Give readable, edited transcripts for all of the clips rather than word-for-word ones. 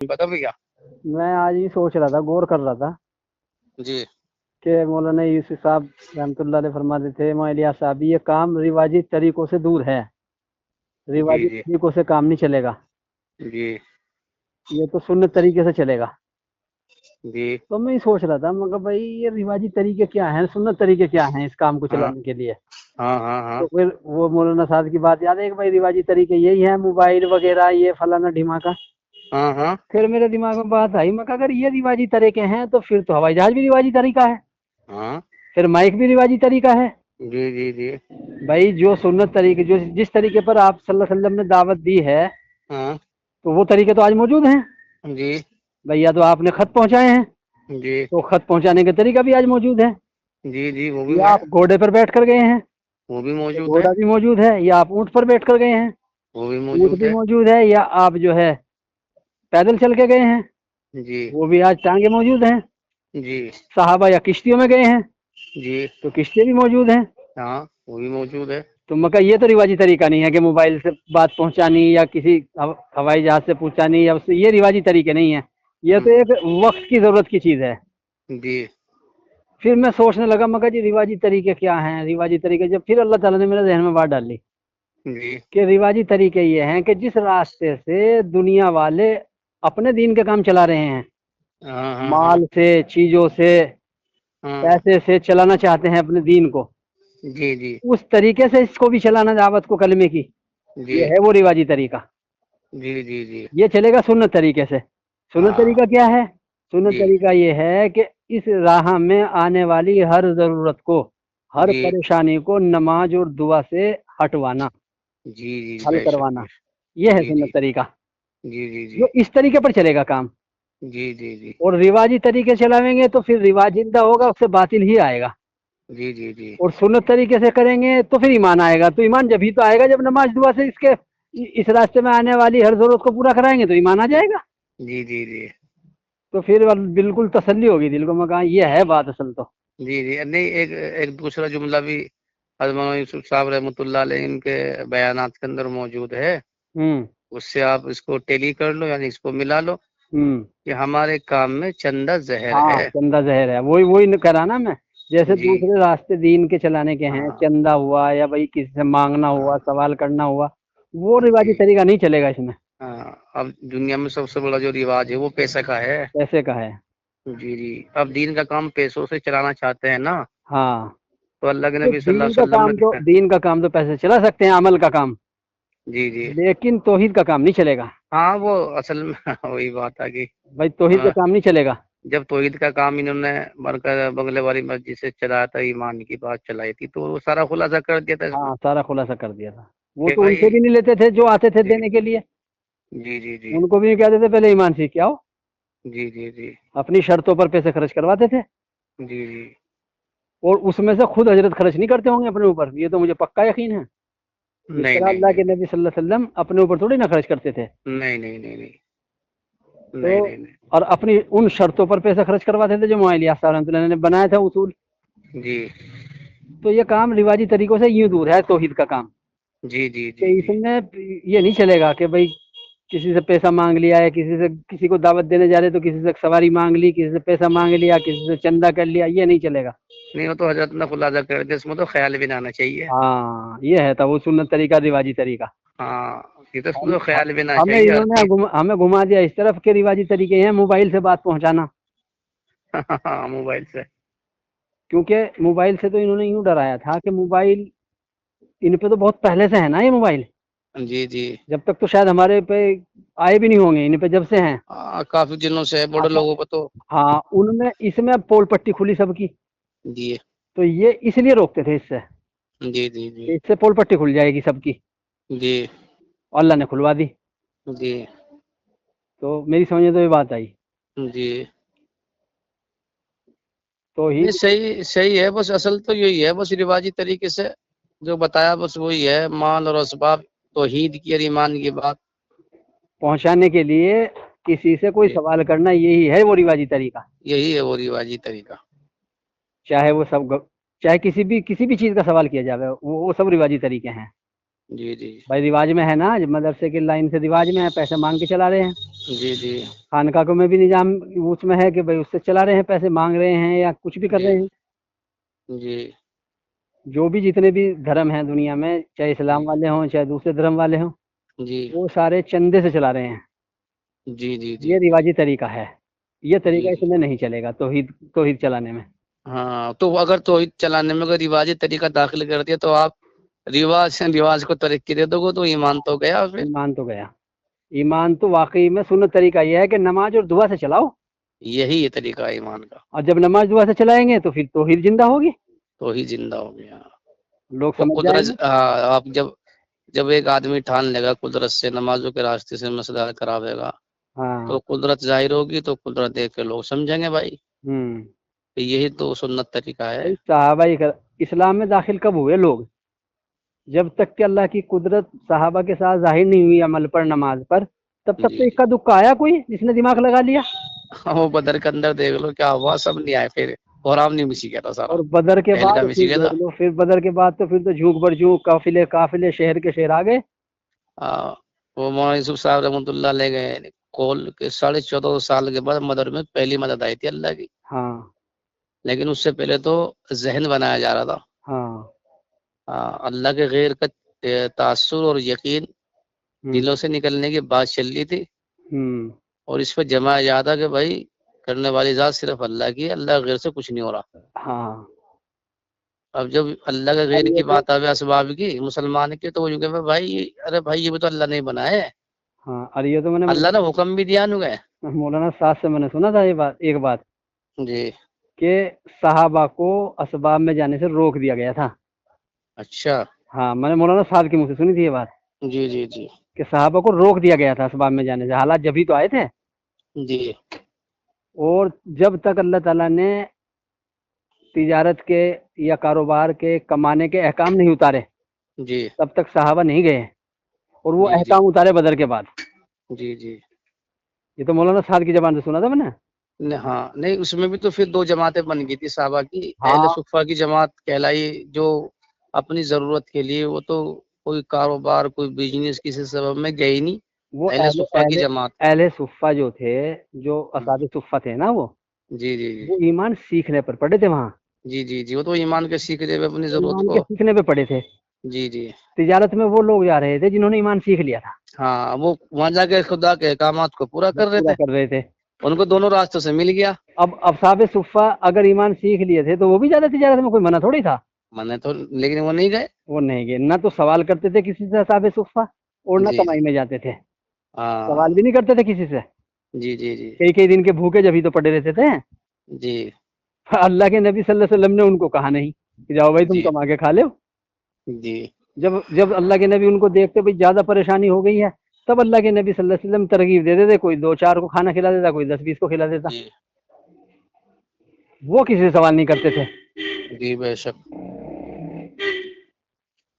بتا بھیا. میں آج ہی سوچ رہا تھا، غور کر رہا تھا جی کہ مولانا یوسف صاحب رحمۃ اللہ علیہ فرماتے تھے، مولانا الیاس صاحب، یہ کام رواجی طریقوں سے دور ہے، جی رواجی جی طریقوں سے کام نہیں چلے گا، جی یہ تو سنت طریقے سے چلے گا۔ جی. تو میں یہ سوچ رہا تھا، مگر بھائی یہ رواجی طریقے کیا ہیں، سنت طریقے کیا ہیں اس کام کو ہاں چلانے کے لیے؟ ہاں ہاں ہاں تو پھر وہ مولانا صاحب کی بات یاد ہے کہ بھائی رواجی طریقے یہی ہیں، موبائل وغیرہ، یہ فلانا ڈھماکا۔ ہاں ہاں پھر میرے دماغ میں بات آئی، میں کہا اگر یہ رواجی طریقے ہیں تو پھر تو ہوائی جہاز بھی رواجی طریقہ ہے، ہاں. پھر مائک بھی رواجی طریقہ ہے۔ جی جی جی. بھائی جو سنت طریقے، جو جس طریقے پر آپ صلی اللہ علیہ وسلم نے دعوت دی ہے، ہاں. تو وہ طریقے تو آج موجود ہیں۔ جی بھئی یا تو آپ نے خط پہنچائے ہیں جی تو خط پہنچانے کا طریقہ بھی آج موجود ہے، جی جی. وہ بھی یا ہے. آپ گھوڑے پر بیٹھ کر گئے ہیں وہ بھی تو موجود ہے. گھوڑا بھی موجود ہے، یا آپ اونٹ پر بیٹھ کر گئے ہیں، وہ بھی اونٹ موجود بھی ہے. موجود ہے، یا آپ جو ہے پیدل چل کے گئے ہیں، جی وہ بھی آج ٹانگے موجود ہیں۔ جی صحابہ یا کشتیوں میں گئے ہیں جی. تو کشتیاں بھی موجود ہیں۔ ہاں. وہ بھی موجود ہے. تو میں کہا یہ تو رواجی طریقہ نہیں ہے کہ موبائل سے بات پہنچانی یا کسی ہوائی جہاز سے پہنچانی، یا یہ رواجی طریقے نہیں ہیں، یہ تو ایک وقت کی ضرورت کی چیز ہے۔ جی پھر میں سوچنے لگا، میں کہا جی رواجی طریقے کیا ہیں، رواجی طریقے، جب پھر اللہ تعالیٰ نے میرے ذہن میں بات ڈالی جی. کہ رواجی طریقے یہ ہیں کہ جس راستے سے دنیا والے اپنے دین کے کام چلا رہے ہیں، ہاں ہاں ہاں مال سے، چیزوں سے، ہاں. پیسے سے چلانا چاہتے ہیں اپنے دین کو، جی جی اس طریقے سے اس کو بھی چلانا، دعوت کو کلمے کی، جی یہ ہے وہ رواجی طریقہ۔ جی جی جی یہ چلے گا سنت طریقے سے۔ سنت ہاں طریقہ کیا ہے؟ سنت جی طریقہ یہ ہے کہ اس راہ میں آنے والی ہر ضرورت کو، ہر جی پریشانی کو نماز اور دعا سے ہٹوانا، جی جی. حل بے شک کروانا، بے شک. یہ ہے جی جی سنت طریقہ، جی جی جی جو اس طریقے پر چلے گا کام۔ جی جی جی اور رواجی طریقے چلاویں گے تو پھر رواج زندہ ہوگا، اس سے باطل ہی آئے گا۔ جی جی جی اور سنت طریقے سے کریں گے تو پھر ایمان آئے گا۔ تو ایمان جبھی تو آئے گا جب نماز دعا سے اس راستے میں آنے والی ہر ضرورت کو پورا کرائیں گے تو ایمان آ جائے گا۔ جی جی جی تو پھر بالکل تسلی ہوگی دل کو، میں کہا یہ ہے بات اصل تو۔ جی جی. نہیں، ایک دوسرا جملہ بھی حضرت مولانا یوسف صاحب رحمۃ اللہ علیہ ان کے بیانات کے اندر موجود ہے، ہوں اس سے آپ اس کو ٹیلی کر لو، یعنی اس کو ملا لو ہوں کہ ہمارے کام میں چندہ زہر ہاں، ہے. چندہ زہر ہے، وہی کرا نا میں، جیسے جی دوسرے راستے دین کے چلانے کے ہیں، ہاں چندہ ہوا یا بھائی کسی سے مانگنا ہاں ہوا، سوال کرنا ہوا، وہ جی رواجی طریقہ نہیں چلے گا اس میں، ہاں. اب دنیا میں سب سے بڑا جو رواج ہے وہ پیسہ کا ہے. پیسے کا ہے۔ جی جی. اب دین کا کام پیسوں سے چلانا چاہتے ہیں نا، ہاں، تو اللہ کے تو نبی صلی اللہ علیہ وسلم نے. دین کا کام تو پیسے چلا سکتے ہیں، عمل کا کام، جی جی. لیکن توحید کا کام نہیں چلے گا۔ ہاں، وہ اصل میں وہی بات ہے کہ بھائی توحید کا کام نہیں چلے گا۔ جب توحید کا کام انہوں نے بنگلے والی مسجد سے چلایا تھا، ایمان کی بات چلائی تھی، تو وہ سارا خلاصہ کر دیا تھا اس میں ہاں، سارا خلاصہ کر دیا تھا۔ وہ کہ تو ان سے بھائی. بھی نہیں لیتے تھے جو آتے تھے جی دینے کے لیے، جی جی جی ان کو بھی نہیں کہتے تھے پہلے ایمان سیکھ کے آؤ، جی جی جی اپنی شرطوں پر پیسے خرچ کرواتے تھے، جی جی. اور اس میں سے خود حضرت خرچ نہیں کرتے ہوں گے اپنے اوپر، یہ تو مجھے پکا یقین ہے۔ جس نہیں طرح نہیں اللہ نہیں کے نبی صلی اللہ علیہ وسلم اپنے اوپر تھوڑی نہ خرچ کرتے تھے، نہیں نہیں نہیں نہیں تو نہیں نہیں نہیں. اور اپنی ان شرطوں پر پیسے خرچ کرواتے تھے جو مولانا الیاس صاحب رحمۃ اللہ نے بنایا تھا اصول۔ جی تو یہ کام رواجی طریقوں سے یوں دور ہے توحید کا کام، جی جی کہ جی اس جی میں یہ نہیں چلے گا کہ بھائی کسی سے پیسہ مانگ لیا ہے، کسی کو دعوت دینے جا رہے تو کسی سے سواری مانگ لی، کسی سے پیسہ مانگ لیا، کسی سے چندہ کر لیا، یہ نہیں چلے گا۔ نہیں، وہ تو حضرت نے خلاصہ کر دیا، اس میں تو خیال بھی نہ آنا چاہیے. ہاں، یہ ہے تھا وہ سنت طریقہ، رواجی طریقہ۔ ہاں، یہ تو اس میں تو خیال بھی نہ ہمیں چاہیے ہر انہوں نے چیز. ہمیں گھما دیا اس طرف کے رواجی طریقے ہیں موبائل سے بات پہنچانا، ہاں، موبائل سے. کیونکہ موبائل سے تو انہوں نے یوں ڈرایا تھا کہ موبائل ان پہ تو بہت پہلے سے ہے نا یہ موبائل، جی جی. جب تک تو شاید ہمارے پہ آئے بھی نہیں ہوں گے، ان پہ جب سے ہیں۔ کافی دنوں سے ہے بڑے اچھا، لوگوں کو تو. ہاں، ان میں اس میں اب پول پٹی کھلی سب کی، جی تو یہ اس لیے روکتے تھے اس سے، جی جی جی کہ اس سے پول پٹی کھل جائے گی سب کی، جی اللہ نے کھلوا دی۔ جی تو میری سمجھ میں تو یہ بات آئی جی. تو ہی نہیں، صحیح صحیح ہے، بس اصل تو یہی ہے، بس رواجی طریقے سے جو بتایا بس وہی ہے، مال اور اسباب توحید کی اور ایمان کی بات. پہنچانے کے لیے کسی سے کوئی جی، سوال کرنا، یہی ہے وہ رواجی طریقہ، یہی ہے وہ رواجی طریقہ. چاہے وہ چاہے کسی بھی چیز کا سوال کیا جائے، وہ سب رواجی طریقے ہیں۔ جی جی بھائی رواج میں ہے نا، مدرسے کی لائن سے رواج میں ہے، پیسے مانگ کے چلا رہے ہیں. جی جی خانقاہ کو میں بھی نظام اس میں ہے کہ بھائی اس سے چلا رہے ہیں، پیسے مانگ رہے ہیں یا کچھ بھی کر جی رہے ہیں. جی جو بھی جتنے بھی دھرم ہیں دنیا میں، چاہے اسلام والے ہوں چاہے دوسرے دھرم والے ہوں، جی وہ سارے چندے سے چلا رہے ہیں. جی جی جی یہ رواجی طریقہ ہے، یہ جی طریقہ جی اس میں نہیں چلے گا توحید چلانے میں. ہاں، تو اگر توحید چلانے میں اگر رواجی طریقہ داخل کر دیا تو آپ رواج سے رواج کو ترقی دے دو گے تو ایمان تو گیا پھر. ایمان تو گیا. ایمان تو واقعی میں سنت طریقہ یہ ہے کہ نماز اور دعا سے چلاؤ، یہی ہے طریقہ ایمان کا. اور جب نماز دعا سے چلائیں گے تو پھر توحید زندہ ہوگی، توحید زندہ ہو گیا. لوگ وہ سمجھ جائیں قدرت گے. آپ جب ایک آدمی ٹھان لے گا قدرت سے نمازوں کے راستے سے مسئلہ کراوے گا ہاں. تو قدرت ظاہر ہوگی، تو قدرت دیکھ کے لوگ سمجھیں گے بھائی. ہوں. یہی تو سنت طریقہ ہے. بھائی صحابہ اسلام میں داخل کب ہوئے لوگ؟ جب تک کہ اللہ کی قدرت صحابہ کے ساتھ ظاہر نہیں ہوئی عمل پر، نماز پر، تب تک جی تو اکا دکا آیا کوئی جس نے دماغ لگا لیا. وہ بدر کے اندر دیکھ لو کیا ہوا، سب نہیں آئے، پھر قرآن نہیں مسی گیا تھا سارا، اور بدر کے پہل بعد کا پھر مسی گیا تھا. دیکھ لو، پھر بدر کے بعد تو پھر تو جھوک بر جھوک، قافلے قافلے، شہر کے شہر آ گئے. وہ مولانا یوسف صاحب رحمۃ اللہ لے گئے کول کے 14.5 سال کے بعد مدر میں پہلی مدد آئی تھی اللہ کی. ہاں. لیکن اس سے پہلے تو ذہن بنایا جا رہا تھا. ہاں. اللہ کے غیر کا تاثر اور یقین ہوں. دلوں سے نکلنے کی بات چل رہی تھی، ہوں. اور اس پہ جمایا جاتا کہ بھائی کرنے والی ذات صرف اللہ کی ہے، اللہ غیر سے کچھ نہیں ہو رہا. ہاں. اب جب اللہ کے اب غیر یہ کی تو بات آئے اسباب کی مسلمان کی، تو وہ کہ بھائی ارے بھائی یہ بھی تو اللہ نہیں بنائے، ہاں. اور یہ تو میں نے اللہ نے حکم بھی دیا نو گئے. مولانا صاحب سے میں نے سنا تھا یہ ایک بات جی. کہ صحابہ کو اسباب میں جانے سے روک دیا گیا تھا. اچھا. ہاں، میں نے مولانا صاحب کے منہ سے سنی تھی یہ بات جی جی جی کہ صحابہ کو روک دیا گیا تھا اسباب میں جانے سے، حالات جبھی تو آئے تھے. جی اور جب تک اللہ تعالیٰ نے تجارت کے یا کاروبار کے کمانے کے احکام نہیں اتارے جی تب تک صحابہ نہیں گئے، اور وہ جی جی احکام اتارے بدر کے بعد. جی جی یہ تو مولانا صاحب کی زبان سے سنا تھا میں نے. ہاں نہیں، اس میں بھی تو پھر 2 جماعتیں بن گئی تھی صحابہ کی. اہل ہاں. صفہ کی جماعت کہلائی جو اپنی ضرورت کے لیے، وہ تو کوئی کاروبار کوئی بزنس کسی سبب میں گئے ہی نہیں. وہ اہل صفہ کی جماعت. اہل صفہ جو تھے، جو اصحاب صفہ تھے نا، جی جی جی وہ ایمان سیکھنے پر پڑے تھے وہاں. جی جی جی وہ تو ایمان کے سیکھتے ہوئے اپنی ضرورت ایمان کے کو. سیکھنے پہ پڑے تھے. جی جی تجارت میں وہ لوگ جا رہے تھے جنہوں نے ایمان سیکھ لیا تھا، ہاں، وہ وہاں جا کے خدا کے احکامات کو پورا وہ کر رہے پورا تھے. کر رہے تھے. ان کو دونوں راستوں سے مل گیا. اب اصحاب صفہ اگر ایمان سیکھ لیے تھے تو وہ بھی زیادہ تجارت میں کوئی منع تھوڑی تھا. میں تو لیکن وہ نہیں گئے. وہ نہیں گئے، نہ تو سوال کرتے تھے کسی سے اصحاب صفہ، اور نہ جی کمائی میں جاتے تھے. ہاں. سوال بھی نہیں کرتے تھے کسی سے. جی جی جی کئی کئی دن کے بھوکے جبھی تو پڑے رہتے تھے. جی اللہ کے نبی صلی اللہ علیہ وسلم نے ان کو کہا نہیں کہ جاؤ بھائی تم جی کما کے کھا لو. جی جب اللہ کے نبی ان کو دیکھتے بھائی زیادہ پریشانی ہو گئی ہے، تب اللہ کے نبی صلی اللہ علیہ وسلم ترغیب دے دیتے. کوئی 2-4 کو کھانا کھلا دیتا، کوئی 10-20 کو کھلا دیتا. جی وہ کسی سے سوال نہیں کرتے تھے. جی بے شک.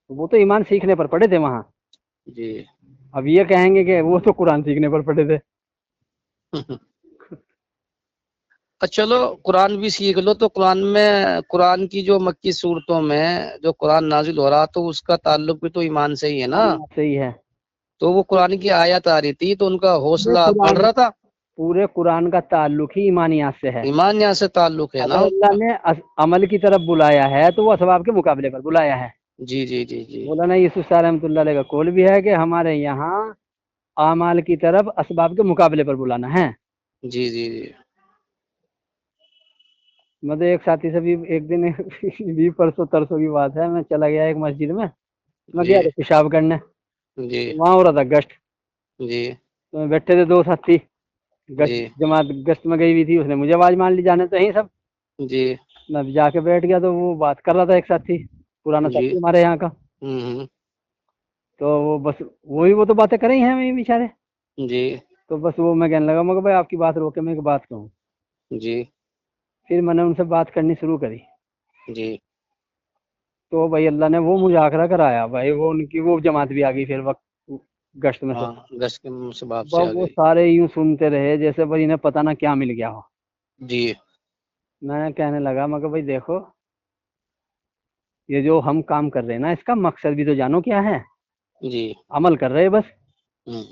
وہ تو ایمان سیکھنے پر پڑے تھے وہاں. جی اب یہ کہیں گے کہ وہ تو قرآن سیکھنے پر پڑے تھے. چلو قرآن بھی سیکھ لو تو قرآن کی جو مکی صورتوں میں جو قرآن نازل ہو رہا تو اس کا تعلق بھی تو ایمان سے ہی ہے نا. صحیح ہے. تو وہ قرآن کی آیات آ رہی تھی تو ان کا پورے حوصلہ بڑھ قرآن رہا تھا. پورے قرآن کا تعلق ہی ایمانیات سے ہے. ایمان یہاں سے تعلق ہے نا اگر اس اللہ کا. نے عمل کی طرف بلایا ہے تو وہ اسباب کے مقابلے پر بلایا ہے. جی جی جی جی مولانا یوسف صاحب رحمۃ اللہ علیہ کا قول بھی ہے کہ ہمارے یہاں اعمال کی طرف اسباب کے مقابلے پر بلانا ہے. جی جی جی مطلب ایک ساتھی سے بھی ایک دن بھی پرسوں ترسوں کی بات ہے، میں چلا گیا ایک مسجد میں جی گیا تو پیشاب کرنے. جی وہاں ہو رہا تھا گشت. جی تو بیٹھے تھے 2 ساتھی، گشت جی جماعت گشت میں گئی ہوئی تھی. اس نے مجھے آواز مان لی، جانے تو یہیں سب. جی میں جا کے بیٹھ گیا تو وہ بات کر رہا تھا ایک ساتھی، پرانا جی ساتھی ہمارے یہاں کا. ہوں تو وہ بس وہ تو باتیں کریں ہیں وہی بیچارے. جی تو بس وہ میں کہنے لگا مگر بھائی آپ کی بات روک کے میں ایک بات کہوں. جی پھر میں نے ان سے بات کرنی شروع کری. جی تو بھائی اللہ نے وہ مذاکرہ کرایا بھائی، وہ ان کی وہ جماعت بھی آ گئی پھر وقت گشت میں سے. ہاں گش کے سباب سے آ وہ گئی. سارے یوں سنتے رہے جیسے بھائی انہیں پتہ نہ کیا مل گیا ہو. جی میں کہنے لگا مگر بھائی دیکھو، یہ جو ہم کام کر رہے ہیں نا اس کا مقصد بھی تو جانو کیا ہے. جی عمل کر رہے بس. ہوں،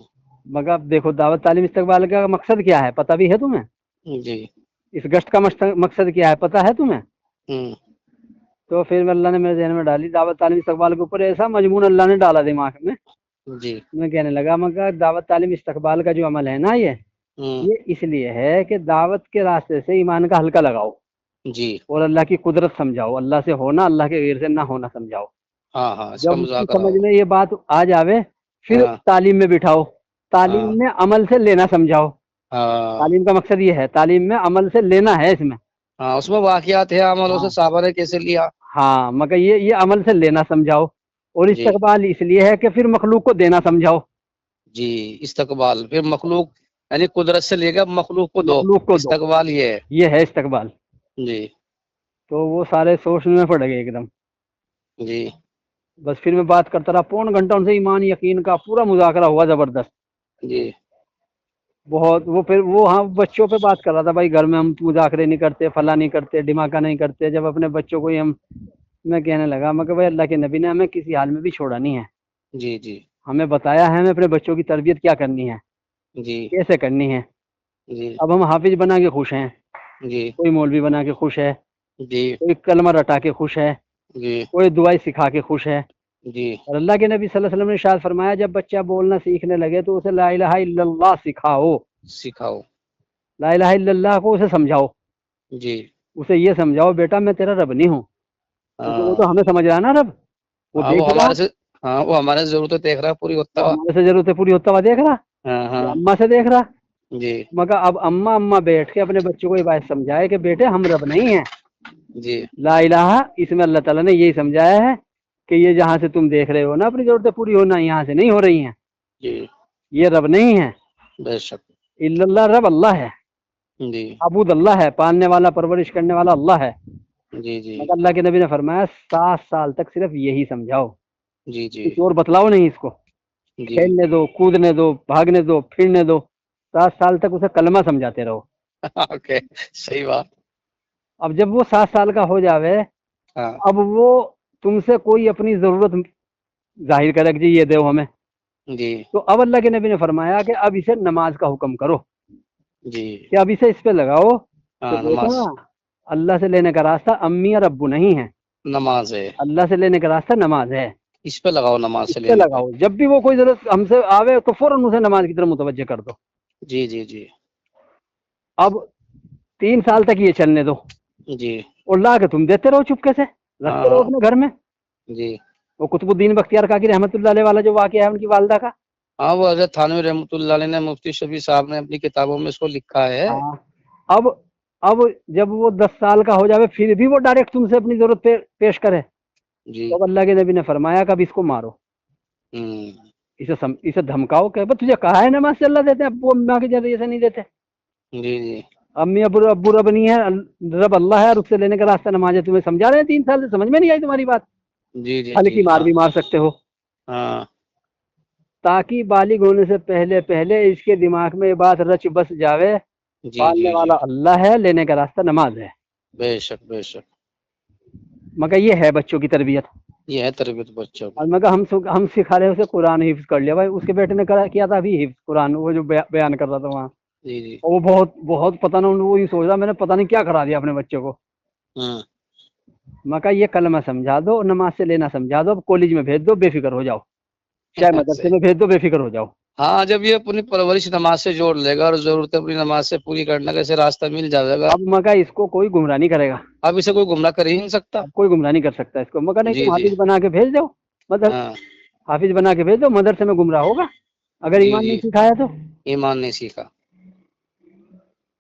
مگر اب دیکھو دعوت تعلیم استقبال کا مقصد کیا ہے پتہ بھی ہے تمہیں؟ جی اس گشت کا مقصد کیا ہے پتہ ہے تمہیں؟ ہوں، تو پھر اللہ نے میرے ذہن میں ڈالی دعوت تعلیم استقبال کے اوپر ایسا مضمون اللہ نے ڈالا دماغ میں. جی میں کہنے لگا مگر دعوت تعلیم استقبال کا جو عمل ہے نا ہوں، یہ اس لیے ہے کہ دعوت کے راستے سے ایمان کا حلقہ لگاؤ جی اور اللہ کی قدرت سمجھاؤ، اللہ سے ہونا اللہ کے غیر سے نہ ہونا سمجھاؤ. ہاں ہاں، اس کا جب اس کی مذاکرہ سمجھ ہو. میں یہ بات آ جاوے پھر ہاں تعلیم میں بٹھاؤ، ہاں تعلیم میں عمل سے لینا سمجھاؤ. ہاں تعلیم کا مقصد یہ ہے، تعلیم میں عمل سے لینا ہے اس میں. ہاں، اس میں واقعات ہے، عملوں ہاں سے صحابہ نے کیسے لیا. ہاں مگر یہ عمل سے لینا سمجھاؤ. اور جی استقبال اس لیے ہے کہ پھر مخلوق کو دینا سمجھاؤ. جی، استقبال پھر مخلوق یعنی قدرت سے لے کر مخلوق کو دو، مخلوق کو دو، استقبال یہ ہے. یہ ہے استقبال. جی تو وہ سارے سوچنے میں پڑ گئے ایک دم. جی بس پھر میں بات کرتا رہا، پون گھنٹہ ان سے ایمان یقین کا پورا مذاکرہ ہوا زبردست. جی بہت وہ پھر وہ ہاں بچوں پہ بات کر رہا تھا، بھائی گھر میں ہم مذاکرے نہیں کرتے، فلاں نہیں کرتے، دھماکہ نہیں کرتے. جب اپنے بچوں کو ہی ہم، میں کہنے لگا میں کہ بھائی اللہ کے نبی نے ہمیں کسی حال میں بھی چھوڑا نہیں ہے، جی جی ہمیں بتایا ہے ہمیں اپنے بچوں کی تربیت کیا کرنی ہے، جی کیسے کرنی ہے. جی اب ہم حافظ بنا کے خوش ہیں، جی کوئی مولوی بنا کے خوش ہے، جی کوئی کلمہ رٹا کے خوش ہے، جی کوئی دعائیں سکھا کے خوش ہے. جی اور اللہ کے نبی صلی اللہ علیہ وسلم نے ارشاد فرمایا جب بچہ بولنا سیکھنے لگے تو اسے لا الہ الا اللہ سکھاؤ. سکھاؤ. لا الہ الا اللہ کو اسے سمجھاؤ، جی اسے یہ سمجھاؤ بیٹا میں تیرا رب نہیں ہوں، کیونکہ وہ ہاں تو ہمیں سمجھ رہا ہے نا رب، وہ ہاں، دیکھ رہا، ہمارے سے، ہاں وہ ہمارے ضرورتیں دیکھ رہا ہے پوری ہوتا وہ ہوا. ہمارے سے ضرورتیں پوری ہوتا ہوا دیکھ رہا، ہاں وہ ہاں اما سے دیکھ رہا. جی مگر اب اما بیٹھ کے اپنے بچوں کو یہ بات سمجھائے کہ بیٹے ہم رب نہیں ہیں. جی لا الہ اس میں اللہ تعالیٰ نے یہی سمجھایا ہے کہ یہ جہاں سے تم دیکھ رہے ہو نا اپنی ضرورتیں پوری ہونا یہاں سے نہیں ہو رہی ہیں، جی یہ رب نہیں ہے. بے شک. الا اللہ رب اللہ ہے، جی معبود اللہ ہے، پالنے والا پرورش کرنے والا اللہ ہے. جی جی مگر اللہ کے نبی نے فرمایا 7 سال تک صرف یہی سمجھاؤ، جی جی کچھ اور بتلاؤ نہیں اس کو، جی کھیلنے دو، کودنے دو، بھاگنے دو، پھرنے دو. 7 سال تک اسے کلمہ سمجھاتے رہو. اوکے، صحیح بات. اب جب وہ 7 سال کا ہو جاوے ہاں اب وہ تم سے کوئی اپنی ضرورت ظاہر کرے کہ جی یہ دو ہمیں، جی تو اب اللہ کے نبی نے فرمایا کہ اب اسے نماز کا حکم کرو جی کہ اب اسے اس پہ لگاؤ کہ ہاں، نماز. بیٹا اللہ سے لینے کا راستہ امی اور ابو نہیں ہے، نماز ہے، اللہ سے لینے کا راستہ نماز ہے. اس پہ لگاؤ، نماز سے اس پہ لینے پہ. لگاؤ، جب بھی وہ کوئی ضرورت ہم سے آوے تو فوراً اسے نماز کی طرف متوجہ کر دو. جی جی جی اب 3 سال تک یہ چلنے دو جی اور لا کے تم دیتے رہو چپکے سے، ہاں رکھتے رہو ہاں اپنے گھر میں. جی وہ قطب الدین بختیار کاکی رحمۃ اللہ علیہ والا جو واقعہ ہے ان کی والدہ کا. ہاں، وہ حضرت تھانوی رحمۃ اللہ علیہ نے، مفتی شفیع صاحب نے اپنی کتابوں میں اس کو لکھا ہے. ہاں اب جب وہ 10 سال کا ہو جاوے پھر بھی وہ ڈائریکٹ تم سے اپنی ضرورت پیش کرے جی تو اب اللہ کے نبی نے فرمایا کہ اب اس کو مارو، ہوں اسے دھمکاؤ کہ تجھے کہا ہے نماز سے اللہ دیتے ہیں، ابو اماں کے ذریعے سے نہیں دیتے. جی جی امی ابو رب نہیں ہے، رب اللہ ہے، اور اس سے لینے کا راستہ نماز ہے. تمہیں سمجھا رہے ہیں 3 سال سے، سمجھ میں نہیں آئی تمہاری بات، جی جی جی ہلکی مار ہاں بھی مار سکتے ہو. ہاں تاکہ بالغ ہونے سے پہلے اس کے دماغ میں یہ بات رچ بس جاوے جی پالنے جی جی والا اللہ ہے، لینے کا راستہ نماز ہے. بے شک بے شک. مگر یہ ہے بچوں کی تربیت. یہ ہے تربیت بچوں کی. اور مگر ہم سکھا رہے ہیں اسے قرآن حفظ کر لیا. بھائی اس کے بیٹے نے کیا تھا ابھی حفظ قرآن، وہ جو بیان کر رہا تھا وہاں، جی جی وہ بہت پتہ نہیں، وہ یہ سوچ رہا میں نے پتہ نہیں کیا کرا دیا اپنے بچے کو. ہاں مگر یہ کلمہ سمجھا دو اور نماز سے لینا سمجھا دو، اب کالج میں بھیج دو بے فکر ہو جاؤ، چاہے مدرسے میں بھیج دو بے فکر ہو جاؤ. ہاں، جب یہ اپنی پرورش نماز سے جوڑ لے گا اور ضرورت اپنی نماز سے پوری کرنے کا اسے راستہ مل جائے گا، اب مگر اس کو کوئی گمراہ نہیں کرے گا، اب اسے کوئی گمراہ کر ہی نہیں سکتا. اب کوئی گمراہ نہیں کر سکتا اس کو. مگر نہیں جی تم جی حافظ بنا کے بھیج دو، مطلب ہاں حافظ بنا کے بھیج دو، مدرسے میں گمراہ ہوگا اگر جی ایمان جی نہیں سکھایا تو. ایمان نہیں سیکھا.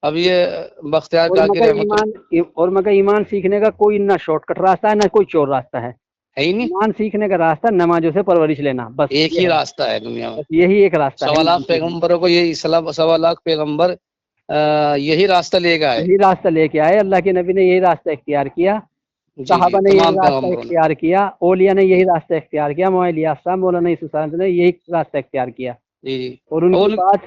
اب یہ بختیار کاکی رحمت مگر ایمان سیکھنے کا کوئی نہ شارٹ کٹ راستہ ہے نہ کوئی چور راستہ ہے. ہے ہی نہیں. ایمان سیکھنے کا راستہ نمازوں سے پرورش لینا، بس ایک یہ ہی ہے، راستہ ہے دنیا میں. بس یہی ایک راستہ ہے ایمان 1.25 سیکھنے کا. پیغمبروں کو یہ 1.25 پیغمبر یہی راستہ لے گا ہے. یہی راستہ لے کے آئے، اللہ کے نبی نے یہی راستہ اختیار کیا، جی جی صحابہ نے یہی تمام راستہ پیغمبروں نے. اختیار کیا، اولیاء نے یہی راستہ اختیار کیا، مولانا صاحب مولانا یوسف صاحب نے یہی راستہ اختیار کیا. جی جی اور ان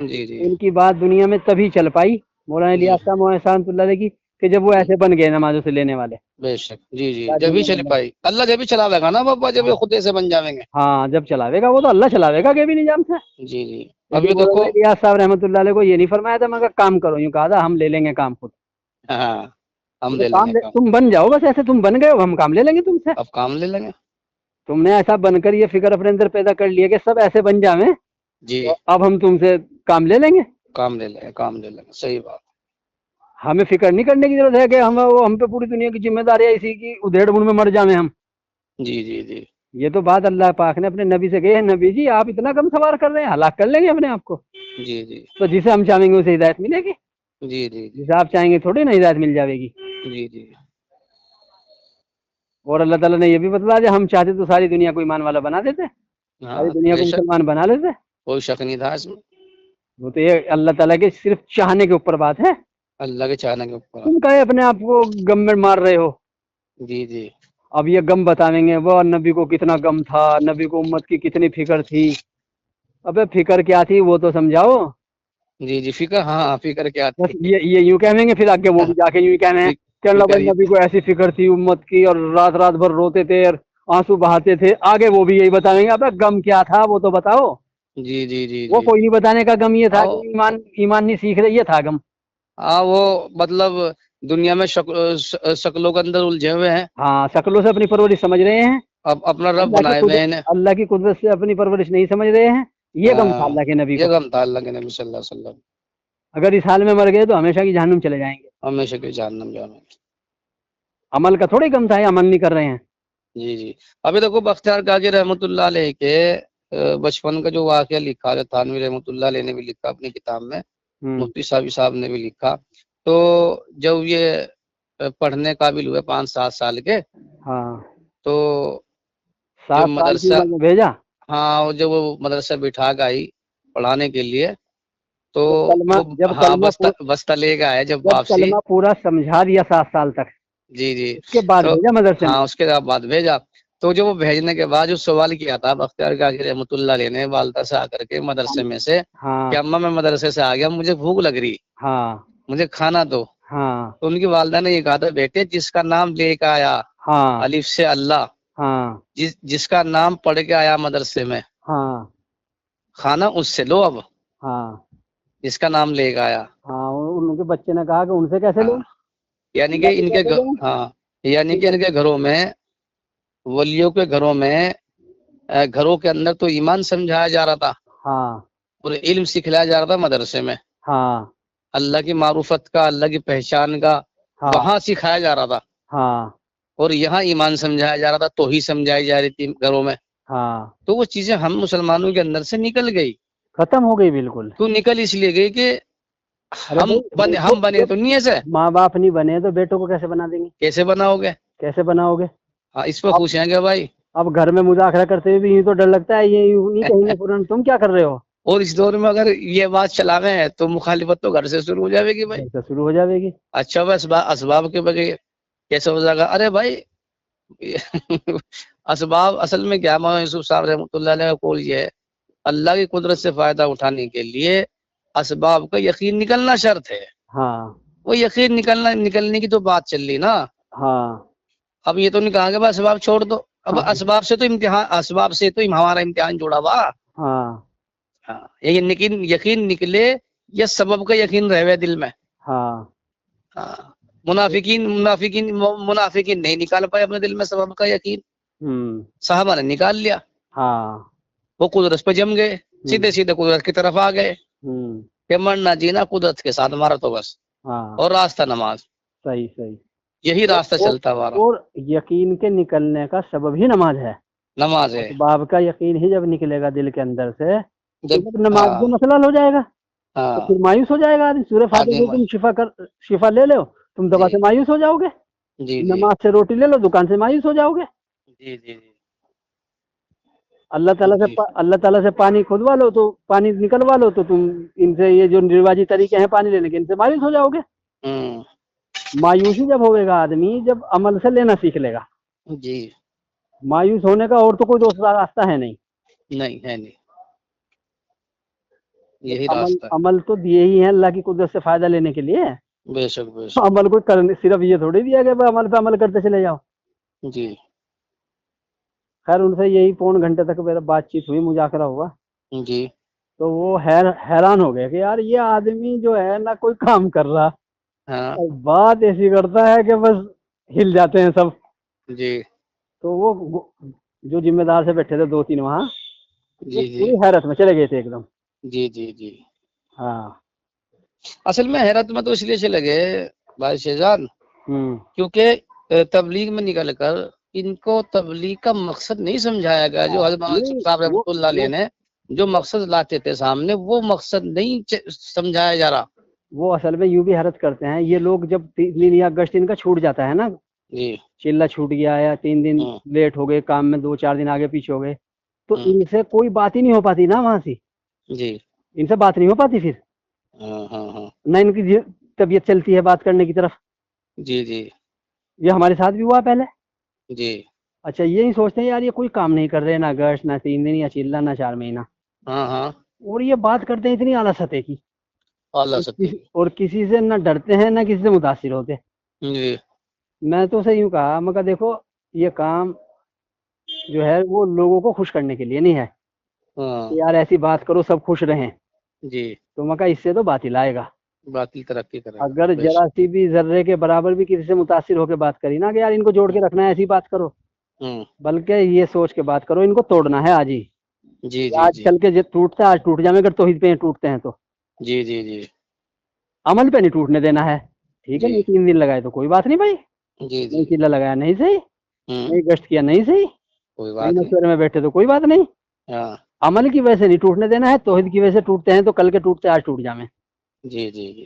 جی جی کی بات دنیا میں تبھی چل پائی مولانا جی الیاس صاحب مولانا صاحب اللہ علیہ کی کہ جب وہ ایسے بن گئے نمازوں سے لینے والے. بے شک جی جی جب ہی چل پائی اللہ جب ہی چلاوے گا نا بابا جب یہ خود سے بن جاویں گے. ہاں جب چلاوے گا وہ تو اللہ چلاوے گا کہ بھی نظام سے. جی جی اب یہ لیکن دیکھو مولانا الیاس صاحب رحمۃ اللہ علیہ کو یہ نہیں فرمایا تھا مگر کام کرو، یوں کہا تھا ہم لے لیں گے کام خود. ہاں ہم تو لے لیں گے کام. تم بن جاؤ بس، ایسے تم بن گئے ہو ہم کام لے لیں گے تم سے. اب کام لے لیں گے. تم نے ایسا بن کر یہ فکر اپنے اندر پیدا کر لیا کہ سب ایسے بن جاویں، جی تو اب ہم تم سے کام لے لیں گے. کام لے لیں گے کام لے لیں گے صحیح بات. ہمیں فکر نہیں کرنے کی ضرورت ہے کہ ہم پہ پوری دنیا کی ذمہ داری ہے اسی کی ادھیڑ بن میں مر جاویں ہم. جی جی جی یہ تو بات اللہ پاک نے اپنے نبی سے کہی ہے، نبی جی آپ اتنا کم سوار کر رہے ہیں، ہلاک کر لیں گے اپنے آپ کو. جی جی تو جسے ہم چاہیں گے اسے ہدایت ملے گی، جی جی جی جسے آپ چاہیں گے تھوڑی نا ہدایت مل جاوے گی. جی جی اور اللہ تعالیٰ نے یہ بھی بتلا دیا ہم چاہتے تو ساری دنیا کو ایمان والا بنا دیتے، ساری ہاں دنیا بے کو شک مسلمان بنا لیتے. کوئی شک نہیں تھا اس میں. وہ تو یہ اللہ تعالیٰ کے صرف چاہنے کے اوپر بات ہے. اللہ کے چاہنے کے اوپر. تم کہے اپنے آپ کو غم میں مار رہے ہو. جی جی اب یہ غم بتائیں گے وہ نبی کو کتنا غم تھا، نبی کو امت کی کتنی فکر تھی. ابے فکر کیا تھی وہ تو سمجھاؤ. جی جی فکر ہاں فکر کیا بس تھی. یہ یوں کہیں گے پھر آگے وہ بھی جا کے یوں کہنے ہیں کہ اللہ فکر بھائی نبی کو ایسی فکر تھی امت کی اور رات رات بھر روتے تھے اور آنسو بہاتے تھے. آگے وہ بھی یہی بتائیں گے ابے غم کیا تھا وہ تو بتاؤ. جی جی جی وہ جی کوئی نہیں بتانے کا غم یہ تھا آؤ کہ ایمان نہیں سیکھ رہے، یہ تھا غم. ہاں وہ مطلب دنیا میں شکلوں کے اندر الجھے ہوئے ہیں. ہاں شکلوں سے اپنی پرورش سمجھ رہے ہیں، اب اپنا رب بنائے ہوئے ہیں انہیں. اللہ کی قدرت سے اپنی پرورش نہیں سمجھ رہے ہیں. یہ غم تھا ہاں اللہ کے نبی یہ کو. غم تھا اللہ کے نبی صلی اللہ علیہ وسلم. اگر اس حال میں مر گئے تو ہمیشہ کی جہنم چلے جائیں گے. ہمیشہ کے جہنم جانا. عمل کا تھوڑی غم تھا، یہ عمل نہیں کر رہے ہیں. جی جی ابھی دیکھو بختیار کاکی رحمۃ اللہ علیہ کے بچپن کا جو واقعہ لکھا ہے تھانوی رحمۃ اللہ علیہ نے بھی لکھا اپنی کتاب میں، مفتی صاحب نے بھی لکھا. تو جب یہ پڑھنے قابل ہوئے 5-7 سال کے، ہاں تو جب 7 سال کی مدرسہ، عمر میں بھیجا. ہاں جب وہ مدرسہ بٹھا کے آئی پڑھانے کے لیے، تو وہ جب ہاں بستہ لے کے آیا جب واپسی. کلمہ پورا سمجھا دیا 7 سال تک، جی جی اس کے بعد تو بھیجا مدرسے میں. ہاں اس کے بعد بھیجا. تو جو وہ بھیجنے کے بعد جو سوال کیا تھا بختیار کاکی رحمۃ اللہ علیہ نے والدہ سے آ کر کے مدرسے میں سے ہاں کہ اماں میں مدرسے سے آ گیا مجھے بھوک لگ رہی، ہاں مجھے کھانا دو. ہاں تو ان کی والدہ نے یہ کہا تھا بیٹے جس کا نام لے کے آیا ہاں الف سے اللہ، ہاں جس کا نام پڑھ کے آیا مدرسے میں، ہاں کھانا اس سے لو. اب ہاں جس کا نام لے کے آیا. ہاں ان کے بچے نے کہا کہ ان سے کیسے لوں. ہاں یعنی کہ اللہ سے ان کے کیسے لوں. ہاں یعنی کہ ان کے گھروں میں، ولیوں کے گھروں میں، گھروں کے اندر تو ایمان سمجھایا جا رہا تھا ہاں اور علم سکھلایا جا رہا تھا مدرسے میں. ہاں اللہ کی معرفت کا، اللہ کی پہچان کا ہاں وہاں سکھایا جا رہا تھا. ہاں اور یہاں ایمان سمجھایا جا رہا تھا، توحید سمجھائی جا رہی تھی گھروں میں. ہاں تو وہ چیزیں ہم مسلمانوں کے اندر سے نکل گئی. ختم ہو گئی بالکل. تو نکل اس لیے گئی کہ ارے بھائی ہم بنے تو نہیں ایسے. ماں باپ نہیں بنے تو بیٹوں کو کیسے بنا دیں گے؟ کیسے بناؤ گے؟ کیسے بناؤ گے؟ ہاں اس پہ اب پوچھیں گے بھائی. اب گھر میں مذاکرہ کرتے ہوئے بھی یوں تو ڈر لگتا ہے، یہ یوں نہیں کہیں گے فوراً تم کیا کر رہے ہو. اور اس دور میں اگر یہ بات چلاویں تو مخالفت تو گھر سے شروع ہو جائے گی بھائی. گھر سے شروع ہو جائے گی. اچھا بس اسباب کے بغیر کیسے ہو جائے گا؟ ارے بھائی اسباب اصل میں کیا، مولانا یوسف صاحب رحمۃ اللہ علیہ کا قول یہ ہے اللہ کی قدرت سے فائدہ اٹھانے کے لیے اسباب کا یقین نکلنا شرط ہے. ہاں وہ یقین نکلنے کی تو بات چل رہی نا. ہاں اب یہ تو نہیں کہا کہ بس اسباب چھوڑ دو. اب ہاں اسباب سے تو امتحان، اسباب سے تو ہمارا امتحان جڑا ہوا. ہاں ہاں یقین نکلے یا سبب کا یقین رہے دل میں. ہاں ہاں منافقین نہیں نکال پائے اپنے دل میں سبب کا یقین. صحابہ نے نکال لیا. ہاں وہ قدرت پہ جم گئے، سیدھے قدرت کی طرف آ گئے کہ مرنا جینا قدرت کے ساتھ ہمارا تو بس. ہاں اور راستہ نماز، صحیح صحیح. یہی راستہ چلتا ہمارا. اور یقین کے نکلنے کا سبب ہی نماز ہے. نماز ہے. اسباب کا یقین ہی جب نکلے گا دل کے اندر سے تو جب جب نماز کا مسئلہ حل ہو جائے گا تو ہاں پھر مایوس ہو جائے گا آدمی. سورہ فاتحہ آدمی سے تم شفا لے لو، تم دوا جی سے مایوس ہو جاؤ گے. جی جی نماز سے روٹی لے لو، دکان سے مایوس ہو جاؤ گے. جی جی جی اللہ جی تعالیٰ سے پانی کھدوا لو تو پانی نکلوا لو تو تم ان سے یہ جو رواجی طریقے ہیں پانی لینے کے ان سے مایوس ہو جاؤ گے. ہوں مایوسی جب ہوئے گا آدمی جب عمل سے لینا سیکھ لے گا. جی مایوس ہونے کا اور تو کوئی دوسرا راستہ ہے نہیں. نہیں ہے نہیں، یہی عمل راستہ ہے. عمل تو دیے ہی ہیں اللہ کی قدرت سے فائدہ لینے کے لیے. بے شک بے شک. عمل کو کرنے صرف یہ تھوڑی دیا کہ عمل پہ عمل کرتے چلے جاؤ. جی خیر ان سے یہی پون گھنٹے تک میرا بات چیت ہوئی، مذاکرہ ہوا. جی. تو وہ حیران ہو گئے کہ یار یہ آدمی جو ہے نہ کوئی کام کر رہا، ہاں. اور بات ایسی کرتا ہے کہ بس ہل جاتے ہیں سب. جی تو وہ جو ذمہ دار سے بیٹھے تھے دو تین وہاں، وہ جی. جی پوری حیرت میں چلے گئے تھے ایک دم. جی. جی جی. ہاں. اصل میں حیرت میں تو اس لیے سے لگے بھائی شہزاد، ہوں. کیونکہ تبلیغ میں نکل کر ان کو تبلیغ کا مقصد نہیں سمجھایا گیا. جو حضرت مولانا یوسف نہیں، صاحب رحمۃ اللہ علیہ وہ نے جو مقصد لاتے تھے سامنے، وہ مقصد نہیں سمجھایا جا رہا. وہ اصل میں یوں بھی حیرت کرتے ہیں یہ لوگ، جب 3 یا اگست ان کا چھوٹ جاتا ہے نا، جی. چلہ چھوٹ گیا یا 3 دن ہاں. لیٹ ہو گئے کام میں، 2 4 دن آگے پیچھے ہو گئے، تو ہاں. ان سے کوئی بات ہی نہیں ہو پاتی نا وہاں سے. جی. ان سے بات نہیں ہو پاتی پھر، ہاں ہاں ہاں. نہ ان کی طبیعت چلتی ہے بات کرنے کی طرف. جی جی. یہ ہمارے ساتھ بھی ہوا پہلے. جی. اچھا یہ نہیں سوچتے ہیں یار یہ کوئی کام نہیں کر رہے، نہ اگست، نہ 3 دن یا چلہ، نہ 4 مہینہ، ہاں ہاں. اور یہ بات کرتے ہیں اتنی اعلیٰ سطح کی، اللہ سکتے کی. اور کسی سے نہ ڈرتے ہیں نہ کسی سے متاثر ہوتے. جی. میں تو اسے یوں کہا، مگر دیکھو یہ کام جو ہے وہ لوگوں کو خوش کرنے کے لیے نہیں ہے ہاں. کہ یار ایسی بات کرو سب خوش رہیں. جی. تو میں کہا اس سے تو باطل آئے گا. باطل ترقی کرے گا. اگر بے ذرا شک. سی بھی ذرے کے برابر بھی کسی سے متاثر ہو کے بات کری نا کہ یار ان کو جوڑ کے رکھنا ہے، ایسی بات کرو، ہوں. بلکہ یہ سوچ کے بات کرو ان کو توڑنا ہے آج ہی. جی جی آج جی. کل کے جو ٹوٹتا ہے آج ٹوٹ جائیں، اگر توحید پہ ٹوٹتے ہیں تو جی جی جی. عمل پہ نہیں ٹوٹنے دینا ہے. ٹھیک ہے، جی نہیں 3 دن لگائے تو کوئی بات نہیں بھائی، جی نہیں جی. چلا لگایا نہیں صحیح، ہوں. نہیں گشت کیا نہیں صحیح، کوئی نہیں بات نہیں. مشورے میں بیٹھے تو کوئی بات نہیں. ہاں. عمل کی وجہ سے نہیں ٹوٹنے دینا ہے، توحید کی وجہ سے ٹوٹتے ہیں تو کل کے ٹوٹتے آج ٹوٹ جائیں. جی جی جی.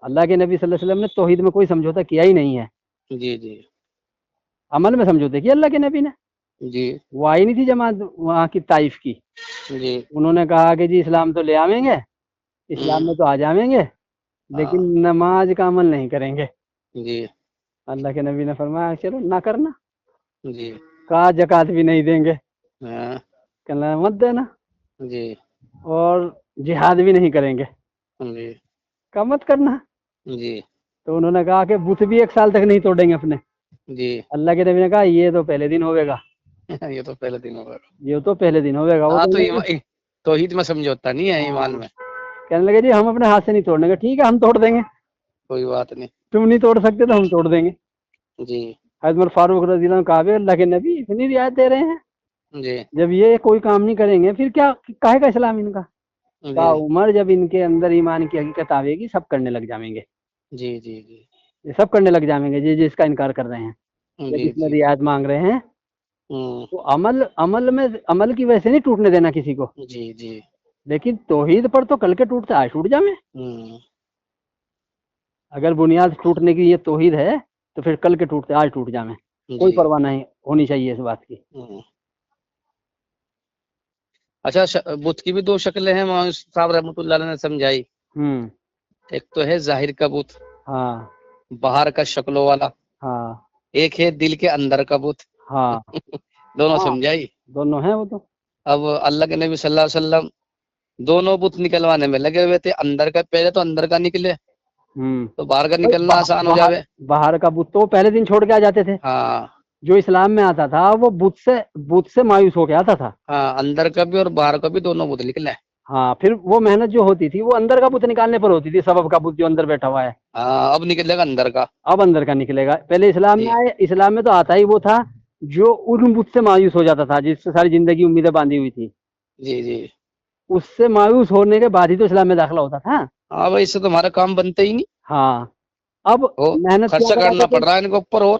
اللہ کے نبی صلی اللہ علیہ وسلم نے توحید میں کوئی سمجھوتا کیا ہی نہیں ہے. جی جی. عمل میں سمجھوتے کیا اللہ کے نبی نے. جی وہ آئی نہیں تھی جماعت وہاں کی طائف کی، جی. انہوں نے کہا کہ جی اسلام تو لے آویں گے، اسلام ہوں. میں تو آ جاویں گے، ہاں. لیکن نماز کا عمل نہیں کریں گے. جی اللہ کے نبی نے فرمایا چلو نہ کرنا. جی. کہا زکوٰۃ بھی نہیں دیں گے، ہاں. کہنا مت دینا، جی اور جہاد بھی نہیں کریں گے، جی. کہا مت کرنا. جی تو انہوں نے کہا کہ بت بھی 1 سال تک نہیں توڑیں گے اپنے. جی. اللہ کے نبی نے کہا یہ تو پہلے دن ہوئے گا، یہ تو پہلے دن ہوگا. یہ تو پہلے دن ہوئے گا. وہ ہاں تو کہنے لگے، توحید میں سمجھوتا نہیں ہے، ہاں، ایمان میں. کہنے لگے جی ہم اپنے ہاتھ سے نہیں توڑنے گے. ٹھیک ہے ہم توڑ دیں گے، کوئی بات نہیں. تم نہیں توڑ سکتے تو ہم توڑ دیں گے. جی حضرت فاروق رضی اللہ عنہ کہا اللہ کے نبی اتنی رعایت دے رہے ہیں، جی. جب یہ کوئی کام نہیں کریں گے پھر کیا کہے گا اسلام ان کا. جی کہا عمر جب ان کے اندر ایمان کی حقیقت آئے گی سب کرنے لگ جائیں گے، جی. جی جی. یہ سب کرنے لگ جائیں گے جس کا انکار کر رہے ہیں یا جی جس میں جی. رعایت مانگ رہے ہیں. ہوں. تو عمل کی وجہ سے نہیں ٹوٹنے دینا کسی کو، جی جی. لیکن توحید پر تو کل کے ٹوٹتے آج ٹوٹ جائیں. ہوں. اگر بنیاد ٹوٹنے کی یہ توحید ہے تو پھر کل کے ٹوٹتے آج ٹوٹ جائیں، کوئی جی. پرواہ نہیں ہونی چاہیے اس بات کی. ہوں. اچھا بت کی بھی 2 شکلیں ہیں، مولانا صاحب رحمۃ اللہ علیہ نے سمجھائی. ہوں. ایک تو ہے ظاہر کا بت، ہاں باہر کا شکلوں والا. ہاں ایک ہے دل کے اندر کا بت. ہاں دونوں ہاں سمجھائی. دونوں ہیں وہ تو. اب اللہ کے نبی صلی اللہ علیہ وسلم دونوں بت نکلوانے میں لگے ہوئے تھے. اندر کا پہلے تو اندر کا نکلے ہوں. تو باہر کا نکلنا آسان ہو جاوے. باہر کا بت تو پہلے دن چھوڑ کے آ جاتے تھے. ہاں جو اسلام میں آتا تھا وہ بت سے مایوس ہو کے آتا تھا. ہاں، اندر کا بھی اور باہر کا بھی دونوں بت نکلے. ہاں پھر وہ محنت جو ہوتی تھی وہ اندر کا بت نکالنے پر ہوتی تھی، سبب کا بت جو اندر بیٹھا ہوا ہے. ہاں اب نکلے گا اندر کا. اب اندر کا نکلے گا. پہلے اسلام میں جی آئے، اسلام میں تو آتا ہی وہ تھا جو ان بت سے مایوس ہو جاتا تھا، جس سے ساری زندگی امیدیں باندھی ہوئی تھی. جی جی. اس سے مایوس ہونے کے بعد ہی تو اسلام میں داخلہ ہوتا تھا. ہاں بھائی، اس سے تمہارا کام بنتا ہی نہیں. ہاں اب وہ محنت کیا خرچہ کراتے کرنا تھے، پڑ رہا ہے ان کے اوپر. اور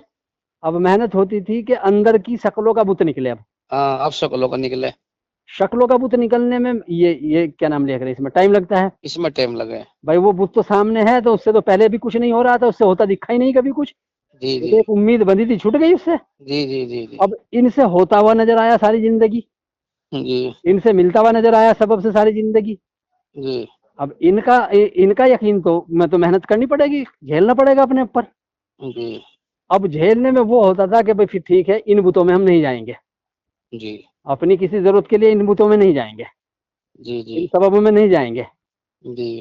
اب محنت ہوتی تھی کہ اندر کی شکلوں کا بت نکلے. اب ہاں اب شکلوں کا نکلے. شکلوں کا بت نکلنے میں یہ کیا نام لے کر اس میں ٹائم لگتا ہے. اس میں ٹائم لگے. بھائی وہ بت تو سامنے ہے، تو اس سے تو پہلے بھی کچھ نہیں ہو رہا تھا، اس سے ہوتا دکھا ہی نہیں کبھی کچھ. جی وہ جی تو ایک امید بندی تھی، چھوٹ گئی اس سے. جی جی. جی جی. اب ان سے ہوتا ہوا نظر آیا ساری زندگی، جی ان سے ملتا ہوا نظر آیا سبب سے ساری زندگی. جی. اب ان کا یقین تو میں تو محنت کرنی پڑے گی، جھیلنا پڑے گا اپنے اوپر. جی اب جھیلنے میں وہ ہوتا تھا کہ بھائی پھر ٹھیک ہے ان بتوں میں ہم نہیں جائیں گے، جی اپنی کسی ضرورت کے لیے ان بتوں میں نہیں جائیں گے، جی. جی ان سببوں میں نہیں جائیں گے. جی.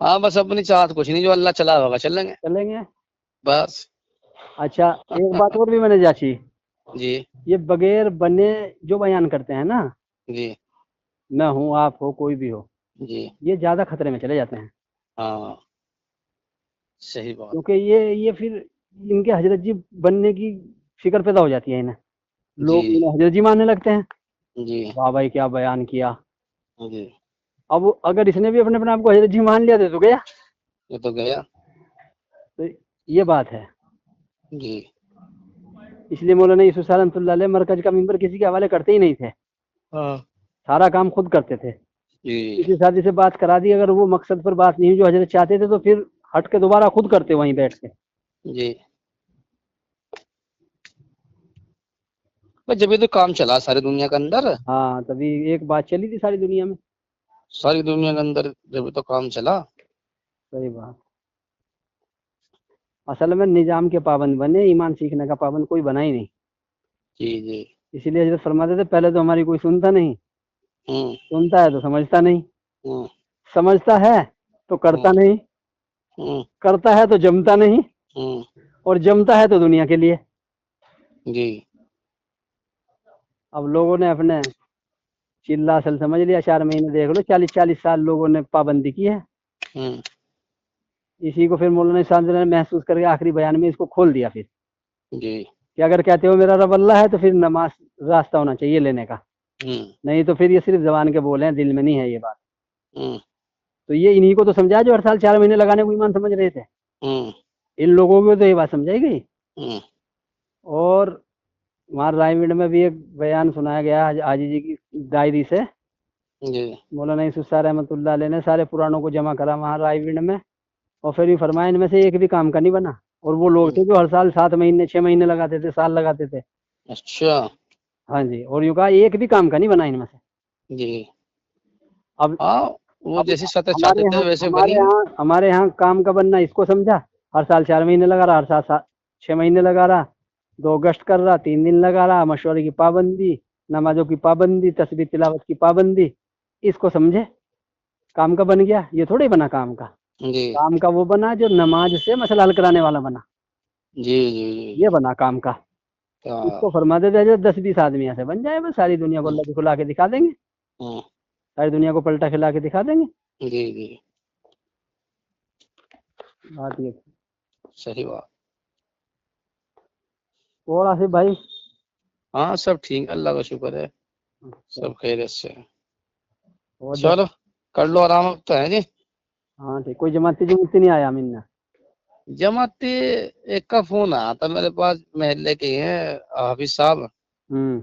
ہاں بس اپنی چاہت کچھ نہیں، جو اللہ چلا ہوگا چلیں گے چلیں گے. بس. اچھا ایک بات اور بھی میں نے جانچی، جی یہ بغیر بنے جو بیان کرتے ہیں نا، جی میں ہوں آپ ہو کوئی بھی ہو، جی یہ زیادہ خطرے میں چلے جاتے ہیں. ہاں صحیح بات. کیونکہ یہ پھر ان کے حضرت جی بننے کی فکر پیدا ہو جاتی ہے انہیں، جی لوگ انہیں حضرت جی ماننے لگتے ہیں. جی واہ بھائی کیا بیان کیا. جی اب اگر اس نے بھی اپنے آپ کو حضرت جی مان لیا تو گیا. یہ تو گیا. تو یہ بات ہے. جی اس لیے مولانا یوسف صاحب رحمۃ اللہ علیہ مرکز کا ممبر کسی کے حوالے کرتے ہی نہیں تھے، ہاں سارا کام خود کرتے تھے. جی کسی شادی سے بات کرا دی، اگر وہ مقصد پر بات نہیں جو حضرت چاہتے تھے تو پھر ہٹ کے دوبارہ خود کرتے وہیں بیٹھ کے. جی بس جبھی تو کام چلا ساری دنیا کے اندر، ہاں تبھی ایک بات چلی تھی ساری دنیا میں. ساری دنیا کے اندر جبھی تو کام چلا. صحیح بات. اصل میں نظام کے پابند بنے، ایمان سیکھنے کا پابند کوئی بنا ہی نہیں. جی جی اسی لیے حضرت فرماتے تھے پہلے تو ہماری کوئی سنتا نہیں، ہوں سنتا ہے تو سمجھتا نہیں، ہوں سمجھتا ہے تو کرتا ہوں نہیں، ہوں کرتا ہے تو جمتا نہیں، ہوں اور جمتا ہے تو دنیا کے لیے. جی اب لوگوں نے اپنے چلا اصل سمجھ لیا، 4 مہینے دیکھ لو، 40 سال لوگوں نے پابندی کی ہے. ہوں اسی کو پھر مولانا صاحب نے محسوس کر کے آخری بیان میں اس کو کھول دیا پھر جی کہ اگر کہتے ہو میرا رب اللہ ہے تو پھر نماز راستہ ہونا چاہیے لینے کا، ہوں نہیں تو پھر یہ صرف زبان کے بولے ہیں، دل میں نہیں ہے یہ بات. ہوں تو یہ انہی کو تو سمجھا جو ہر سال 4 مہینے لگانے کو ایمان سمجھ رہے تھے. ہوں ان لوگوں کو تو یہ بات سمجھائی گئی. ہوں اور وہاں رائے منڈ میں بھی ایک بیان سنایا گیا حاجی جی کی ڈائری سے. جی مولانا یوسف صاحب رحمۃ اللہ علیہ نے سارے پرانوں کو جمع کرا وہاں رائے ونڈ میں، اور پھر یہ فرمایا ان میں سے ایک بھی کام کا نہیں بنا. اور وہ لوگ تھے جو ہر سال 7 مہینے 6 مہینے لگاتے تھے، سال لگاتے تھے. اچھا ہاں جی، اور یوں کہا ایک بھی کام کا نہیں بنا ان میں سے. جی اب ہاں وہ اب جیسی سطح چاہتے تھے ویسے بنی. ہمارے یہاں کام کا بننا اس کو سمجھا، ہر سال 4 مہینے لگا رہا، ہر سال 6 مہینے لگا رہا، 2 گشت کر رہا، 3 دن لگا رہا، مشورے کی پابندی، نمازوں کی پابندی، تسبیح تلاوت کی پابندی، اس کو سمجھے کام کا بن گیا. یہ تھوڑی بنا کام کا. جی کام کا وہ بنا جو نماز سے مسئلہ حل کرانے والا بنا، جی جی جی یہ بنا کام کا. اس ہاں کو فرما دیتے جو 10-20 آدمی ایسے بن جائے بس ساری دنیا کو اللہ کی کھلا کے دکھا دیں گے، ہوں ساری دنیا کو پلٹا کھلا کے دکھا دیں گے. جی جی بات یہ. صحیح بات. اور آصف بھائی؟ ہاں سب ٹھیک، اللہ کا شکر ہے، سب خیریت سے. اور چلو کر لو آرام اب تو ہے جی. ہاں ٹھیک. کوئی جماعتی نہیں آیا امین؟ جماعتی ایک کا فون آیا تھا میرے پاس، محلے کے ہیں حافظ صاحب. ہوں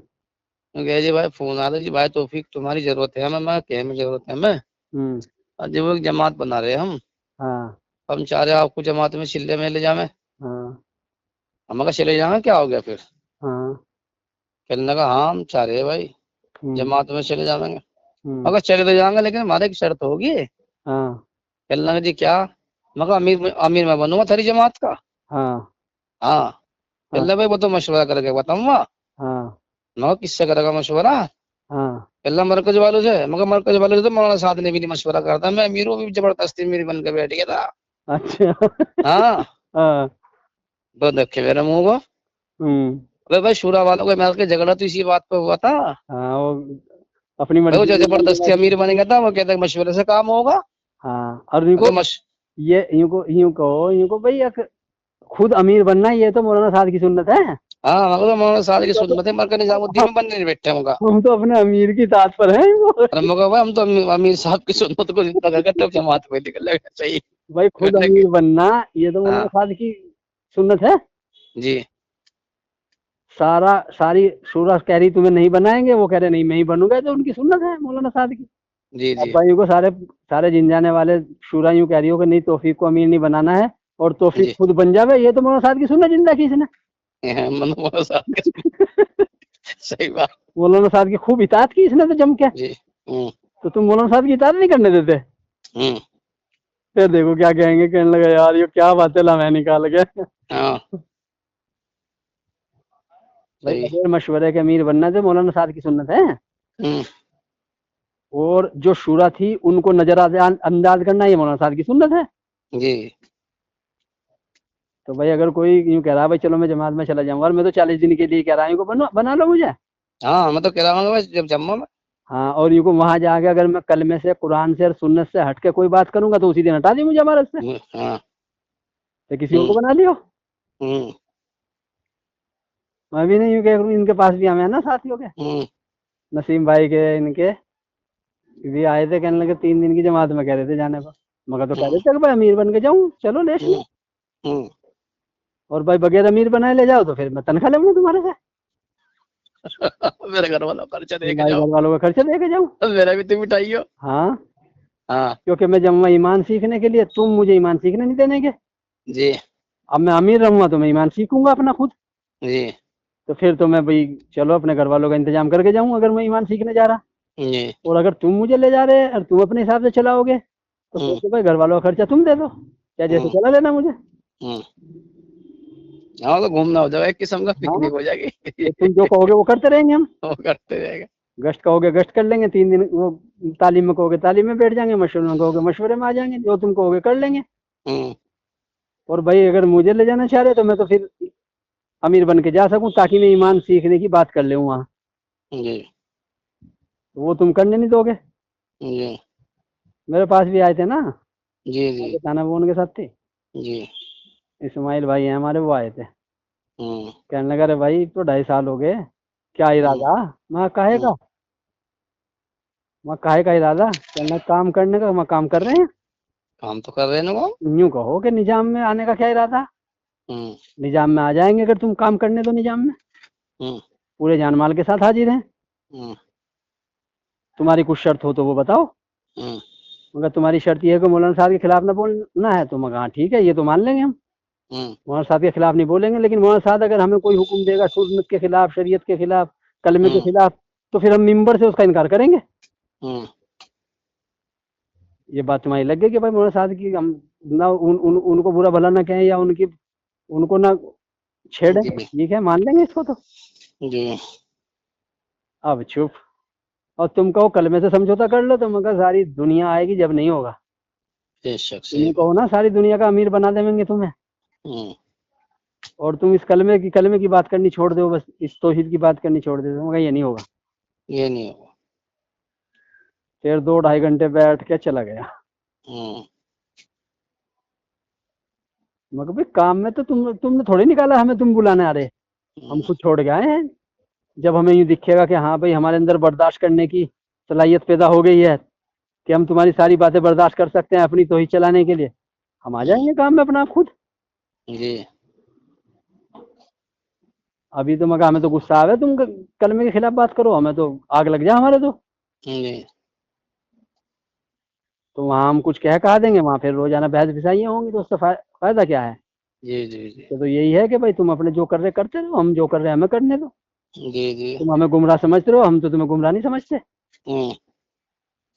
کہ جی بھائی فون آ رہا جی بھائی توفیق تمہاری ضرورت ہے ہمیں. میں کہ میں ضرورت ہے ہمیں. ہوں جی وہ ایک جماعت بنا رہے ہم ہاں چاہ رہے آپ کو جماعت میں چلے میں لے جائیں. ہاں ہم کہا چلے جانا کیا ہو گیا پھر. ہاں کہنے لگا ہاں ہم چاہ رہے ہیں بھائی ہوں جماعت میں چلے جائیں گے. ہوں مگر چلے تو جائیں گے لیکن ہمارے ایک شرط ہوگی. ہاں کہنے لگا جی کیا. مگر امیر میں بنوں گا تھری جماعت کا. ہاں ہاں ہاں چل بھائی وہ تو مشورہ کر کے بتاؤں گا. ہاں میں کس سے کرے گا مشورہ. ہاں اللہ مرکز والوں سے. مگر مرکز والوں سے تو مولانا صاحب نے بھی نہیں مشورہ کرتا. میں امیروں بھی زبردستی میری بن کے بیٹھ گیا تھا. اچھا ہاں ہاں تو دیکھے میرے منہ کو. ہوں بھائی شورا والوں کو میں جھگڑا تو اسی بات پہ ہوا تھا. ہاں وہ اپنی بھائی وہ مرضی جو سے زبردستی امیر بنے گا تھا وہ کہتے ہیں مشورے سے کام ہوگا. ہاں اور ان کو اگر یہ یوں کہو بھائی خود امیر بننا یہ تو مولانا صاحب کی سنت ہے. ہاں مگر مولانا صاحب کی سنت ہے. مرکز نظام الدین میں بننے نہیں بیٹھے ہوں گا. ہم تو اپنے امیر کی اطاعت پر ہیں. ارے مگر بھائی ہم تو امیر صاحب کی سنت کو زندہ کر کے تب جماعت میں نکل گا. صحیح بھائی خود امیر بننا یہ تو ہاں مولانا صاحب کی سنت ہے. جی ساری شورا کہہ رہی تمہیں نہیں بنائیں گے، وہ کہہ رہے نہیں میں ہی بنوں گا. تو ان کی سنت ہے مولانا صاحب کی. جی جی ابا کو سارے جن جانے والے شورا یوں کہہ رہی ہو کہ نہیں توفیق کو امیر نہیں بنانا ہے اور توفیق جی خود بن جاوے. یہ تو مولانا صاحب کی سنت زندہ کی اس نے. مولانا صاحب کے صحیح بات. مولانا صاحب کی خوب اطاعت کی اس نے تو جم کے. جی ہوں تو تم مولانا صاحب کی اطاعت نہیں کرنے دیتے. ہوں پھر دیکھو کیا کہیں گے. کہنے لگا یار یہ کیا باتیں لا میں نکال کے. ہاں بھائی صحیح بغیر مشورے کے امیر بننا تو مولانا صاحب کی سنت ہے. ہوں اور جو شورا تھی ان کو نظر انداز کرنا یہ مولانا صاحب کی سنت ہے. جی تو بھائی اگر کوئی یوں کہہ رہا ہے بھائی چلو میں جماعت میں چلا جاؤں گا اور میں تو 40 دن کے لیے کہہ رہا ہوں کو بنا لو مجھے. ہاں میں تو کہہ رہا ہوں بس جب جموں میں. ہاں اور یہ کو وہاں جا کے اگر میں کلمے سے قرآن سے اور سنت سے ہٹ کے کوئی بات کروں گا تو اسی دن ہٹا دی مجھے ہمارے سے. ہاں تو کسی اور کو بنا لیو. میں بھی نہیں یوں کہ ان کے پاس بھی ہمیں نا ساتھیوں کے نسیم بھائی کے ان کے بھی آئے تھے کہنے لگے 3 دن کی جماعت میں کہہ رہے تھے جانے پر. مگر تو کہہ رہے تھے کہ بھائی امیر بن کے جاؤں چلو لیش لو. اور بھائی بغیر امیر بنائے لے جاؤ تو پھر میں تنخواہ لوں گا تمہارے سے. میرے گھر والوں کا خرچہ دے کے بھائی جاؤ, گھر والوں کا خرچہ دے کے جاؤں. میرا بھی تم اٹھائیو. ہاں ہاں کیونکہ میں جب میں ایمان سیکھنے کے لیے تم مجھے ایمان سیکھنے نہیں دینے گے. جی اب میں امیر رہوں گا تو میں ایمان سیکھوں گا اپنا خود. جی تو پھر تو میں بھائی چلو اپنے گھر والوں کا انتظام کر کے جاؤں اگر میں ایمان سیکھنے جا رہا. جی اور اگر تم مجھے لے جا رہے اور تم اپنے حساب سے چلاؤ گے تو پھر تو بھائی گھر والوں کا خرچہ تم دے دو کیا جیسے چلا لینا مجھے. ہاں تو گھومنا ہو جائے گا, ایک قسم کا ہاں پکنک ہو جائے گی. تم جو کہو گے وہ کرتے رہیں گے ہم. وہ کرتے رہے گا. گشت کہو گے گشت کر لیں گے 3 دن. وہ تعلیم میں کہو گے تعلیم میں بیٹھ جائیں گے. مشورے میں کہو گے مشورے میں آ جائیں گے. جو تم کہو گے کر لیں گے. اور بھائی اگر مجھے لے جانا چاہ رہے تو میں تو پھر امیر بن کے جا سکوں تاکہ میں ایمان سیکھنے کی بات کر لوں وہاں. جی وہ تم کرنے نہیں دو گے. جی میرے پاس بھی آئے تھے نا جی جی تانا وہ ان کے ساتھ تھی. جی اسماعیل بھائی ہیں ہمارے وہ آئے تھے. کہنے لگا رے بھائی تو 2.5 سال ہو گئے کیا ارادہ. میں کہے کا ارادہ کہنا کام کرنے کا. میں کام کر رہے ہیں. کام تو کر رہے ہیں نا وہ. یوں کہو کہ نظام میں آنے کا کیا ارادہ. نظام میں آ جائیں گے اگر تم کام کرنے دو. نظام میں پورے جان مال کے ساتھ حاضر ہیں. تمہاری کچھ شرط ہو تو وہ بتاؤ. مگر تمہاری شرط یہ ہے کہ مولانا صاحب کے خلاف نہ بولنا ہے تو مگر ہاں ٹھیک ہے یہ تو مان لیں گے ہم. مولانا صاحب کے خلاف نہیں بولیں گے. لیکن مولانا صاحب اگر ہمیں کوئی حکم دے گا سنت کے خلاف شریعت کے خلاف کلمے کے خلاف تو پھر ہم ممبر سے اس کا انکار کریں گے. یہ بات تمہاری لگ گئی کہ بھائی مولانا صاحب کی ہم نہ ان کو برا بھلا نہ کہیں یا ان کو نہ چھیڑیں. ٹھیک ہے مان لیں گے اس کو تو. جی اب چپ. اور تم کہو کلمے سے سمجھوتا کر لو تو مگر ساری دنیا آئے گی جب نہیں ہوگا. بے شک تم صحیح کہو نا ساری دنیا کا امیر بنا دیں گے تمہیں بات. اور تم اس کلمے کی بات کرنی چھوڑ دو. بس اس توحید کی بات کرنی چھوڑ دو مگر یہ نہیں ہوگا. یہ نہیں ہوگا. پھر 2-2.5 گھنٹے بیٹھ کے چلا گیا. مگر بھائی کام میں تو تم نے تھوڑی نکالا ہمیں تم بلانے آ رہے. ہم خود چھوڑ کے آئے ہیں. جب ہمیں یہ دکھے گا کہ ہاں بھائی ہمارے اندر برداشت کرنے کی صلاحیت پیدا ہو گئی ہے کہ ہم تمہاری ساری باتیں برداشت کر سکتے ہیں اپنی توحید چلانے کے لیے ہم آ جائیں گے کام میں اپنا آپ خود. جی ابھی تو مگر ہمیں تو غصہ آ گیا تم کلمے کے خلاف بات کرو. ہمیں تو آگ لگ جائے ہمارے تو. جی تو وہاں ہم کچھ کہا دیں گے. وہاں پھر روزانہ بحث بسائیاں ہوں گی تو اس سے فائدہ کیا ہے. جی جی جی تو یہی ہے کہ بھائی تم اپنے جو کر رہے کرتے رہو. ہم جو کر رہے ہیں ہمیں کرنے دو. جی جی تم ہمیں گمراہ سمجھتے رہو. ہم تو تمہیں گمراہ نہیں سمجھتے.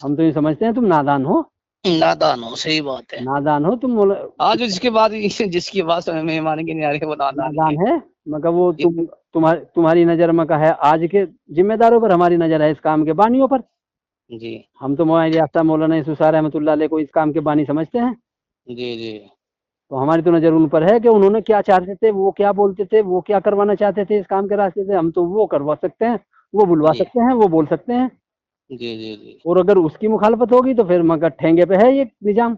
ہم تو یہ سمجھتے ہیں تم نادان ہو. نادان ہو. صحیح بات ہے. نادان ہو تم. آج جس کی بات سمجھ میں مانے کی نہیں آ رہی وہ نادان ہی ہے. مگر وہ تمہاری نظر میں کا ہے آج کے ذمہ داروں پر. ہماری نظر ہے اس کام کے بانیوں پر. جی ہم تو یافتہ مولانا یسوع رحمۃ اللہ علیہ کو اس کام کے بانی سمجھتے ہیں. جی جی تو ہماری تو نظر ان پر ہے کہ انہوں نے کیا چاہتے تھے. وہ کیا بولتے تھے. وہ کیا کروانا چاہتے تھے اس کام کے راستے سے. ہم تو وہ کروا سکتے ہیں. وہ بلوا جی سکتے ہیں. وہ بول سکتے ہیں. جی جی جی اور اگر اس کی مخالفت ہوگی تو پھر مگر ٹھینگے پہ ہے یہ نظام.